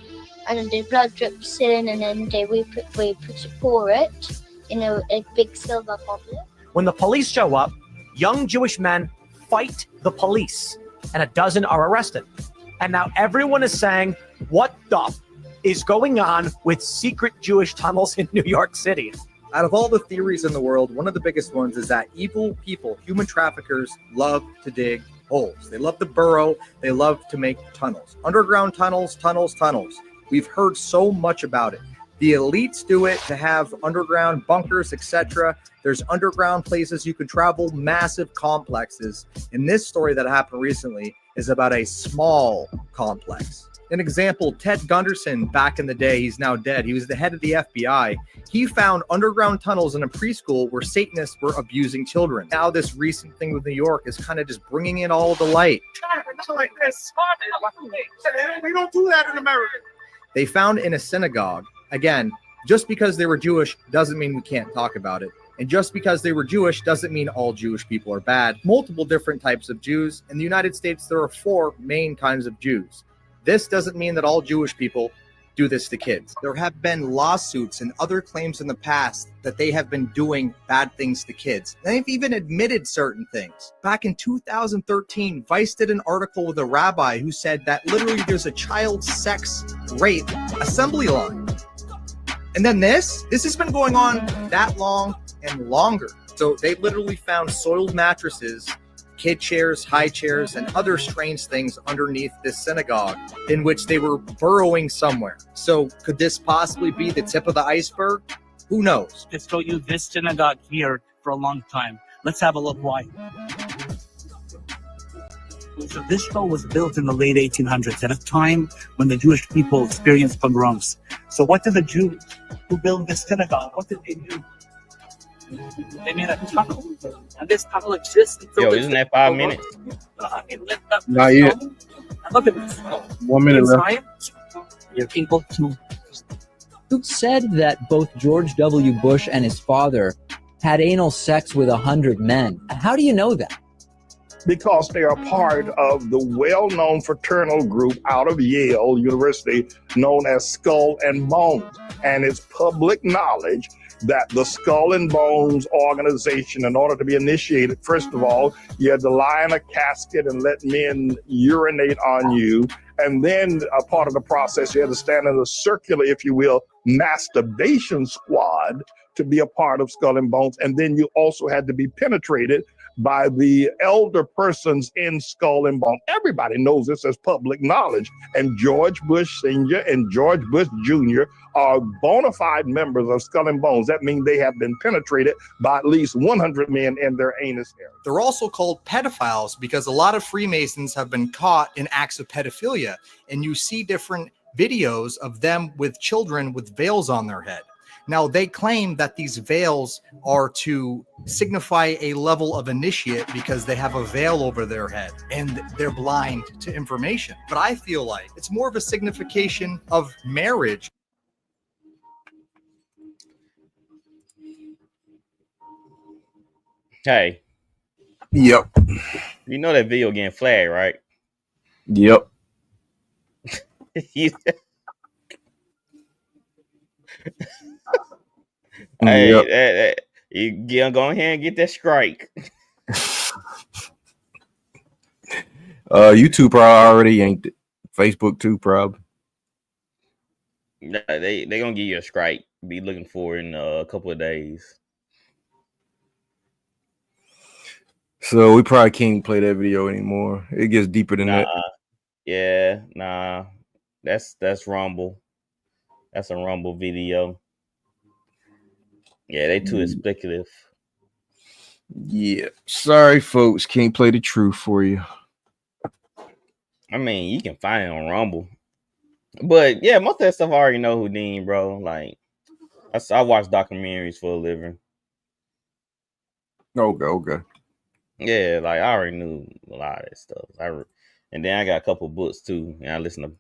and then the blood drips in, and then we pour it in a big silver goblet. When the police show up, young Jewish men fight the police, and a dozen are arrested. And now everyone is saying, what the is going on with secret Jewish tunnels in New York City? Out of all the theories in the world, one of the biggest ones is that evil people, human traffickers, love to dig holes. They love to burrow. They love to make tunnels. Underground tunnels, tunnels, tunnels. We've heard so much about it. The elites do it to have underground bunkers, etc. There's underground places you can travel, massive complexes. And this story that happened recently is about a small complex. An example, Ted Gunderson, back in the day, he's now dead. He was the head of the FBI. He found underground tunnels in a preschool where Satanists were abusing children. Now this recent thing with New York is kind of just bringing in all the light. Like this. We don't do that in America. They found in a synagogue, again, just because they were Jewish doesn't mean we can't talk about it. And just because they were Jewish doesn't mean all Jewish people are bad. Multiple different types of Jews. In the United States, there are 4 main kinds of Jews. This doesn't mean that all Jewish people do this to kids. There have been lawsuits and other claims in the past that they have been doing bad things to kids. They've even admitted certain things. Back in 2013, Vice did an article with a rabbi who said that literally there's a child sex rape assembly line. And then this has been going on that long and longer. So they literally found soiled mattresses, kid chairs, high chairs, and other strange things underneath this synagogue in which they were burrowing somewhere. So could this possibly be the tip of the iceberg? Who knows? Let's show you this synagogue here for a long time. Let's have a look why. So this show was built in the late 1800s at a time when the Jewish people experienced pogroms. So what did the Jews who built this synagogue, what did they do? They made a tunnel, and this tunnel exists. Yo, isn't that 5 minutes? Not yet. Look at this. 1 minute left. You're able to. Who said that both George W. Bush and his father had anal sex with 100 men? How do you know that? Because they are part of the well-known fraternal group out of Yale University known as Skull and Bones. And it's public knowledge that the Skull and Bones organization, in order to be initiated, first of all, you had to lie in a casket and let men urinate on you. And then a part of the process, you had to stand in a circular, if you will, masturbation squad to be a part of Skull and Bones. And then you also had to be penetrated by the elder persons in Skull and Bones. Everybody knows this as public knowledge. And George Bush Sr. and George Bush Jr. are bona fide members of Skull and Bones. That means they have been penetrated by at least 100 men in their anus area. They're also called pedophiles because a lot of Freemasons have been caught in acts of pedophilia. And you see different videos of them with children with veils on their head. Now, they claim that these veils are to signify a level of initiate because they have a veil over their head and they're blind to information. But I feel like it's more of a signification of marriage. Hey. Yep. You know that video getting flagged, right? Yep. Hey, you go ahead and get that strike. YouTube probably already yanked it. Facebook too, probably. Yeah, they gonna give you a strike. Be looking for in a couple of days. So we probably can't play that video anymore. It gets deeper than that. Yeah, nah. That's Rumble. That's a Rumble video. Yeah, they too speculative. Yeah. Sorry, folks. Can't play the truth for you. I mean, you can find it on Rumble. But yeah, most of that stuff I already know Houdini, bro. Like, I watch documentaries for a living. Okay. Yeah, like I already knew a lot of that stuff. And then I got a couple books too, and I listen to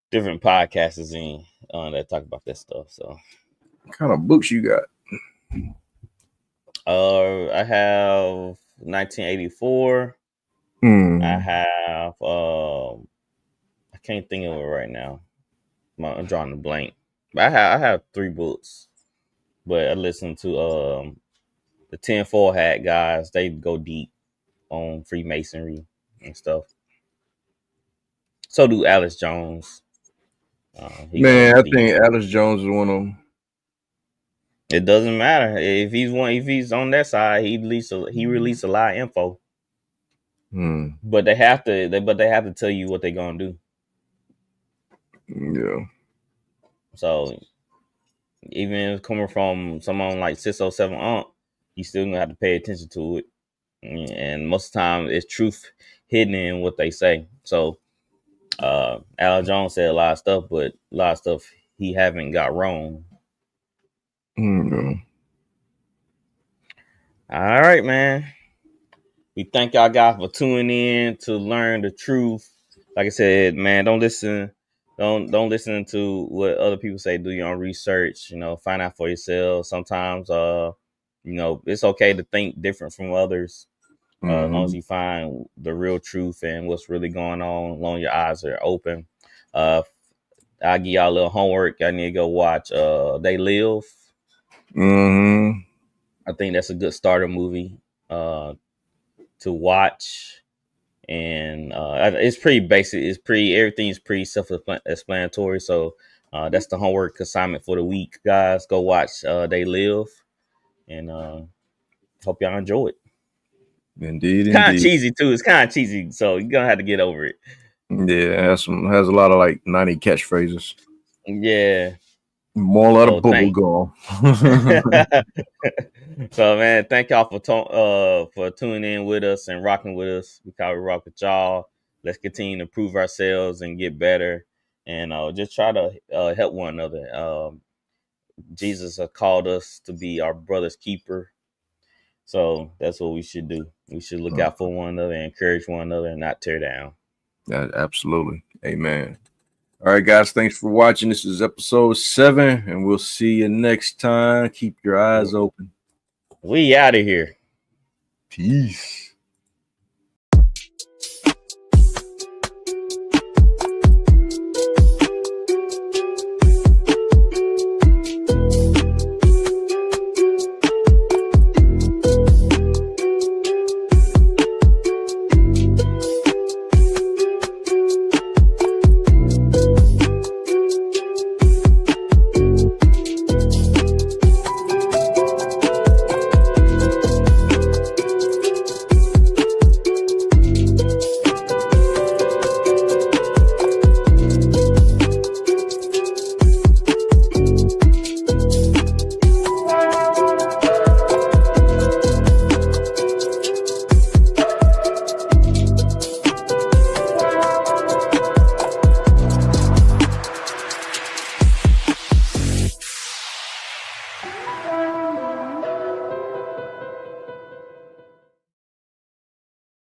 different podcasters that talk about that stuff. So, what kind of books you got? I have 1984. I have I can't think of it right now. I'm drawing a blank. But I have 3 books. But I listen to the 10-4 hat guys. They go deep on Freemasonry and stuff. So do Alex Jones. Man, I think Alex Jones is one of them. It doesn't matter if he's on that side. He released a lot of info. But they have to tell you what they're gonna do. Yeah. So even if it's coming from someone like 607 Ump, you still gonna have to pay attention to it. And most of the time, it's truth hidden in what they say. So Alex Jones said a lot of stuff, but a lot of stuff he haven't got wrong. All right, man. We thank y'all guys for tuning in to learn the truth. Like I said, man, don't listen to what other people say. Do your own research. Find out for yourself. Sometimes, it's okay to think different from others. As long as you find the real truth and what's really going on, as long as your eyes are open. I'll give y'all a little homework. I need to go watch They Live. I think that's a good starter movie to watch. And it's pretty basic. Everything's pretty self-explanatory. So that's the homework assignment for the week, guys. Go watch They Live. And hope y'all enjoy it. Indeed, it's kind of cheesy too. It's kind of cheesy, so you're gonna have to get over it. Yeah, has a lot of like 90 catchphrases. Yeah, more out of bubble gum. So man, thank y'all for tuning in with us and rocking with us. Because we rock with y'all. Let's continue to improve ourselves and get better, and just try to help one another. Jesus has called us to be our brother's keeper. So that's what we should do. We should look out for one another, encourage one another, and not tear down. Yeah, absolutely. Amen. All right, guys. Thanks for watching. This is episode 7, and we'll see you next time. Keep your eyes open. We out of here. Peace.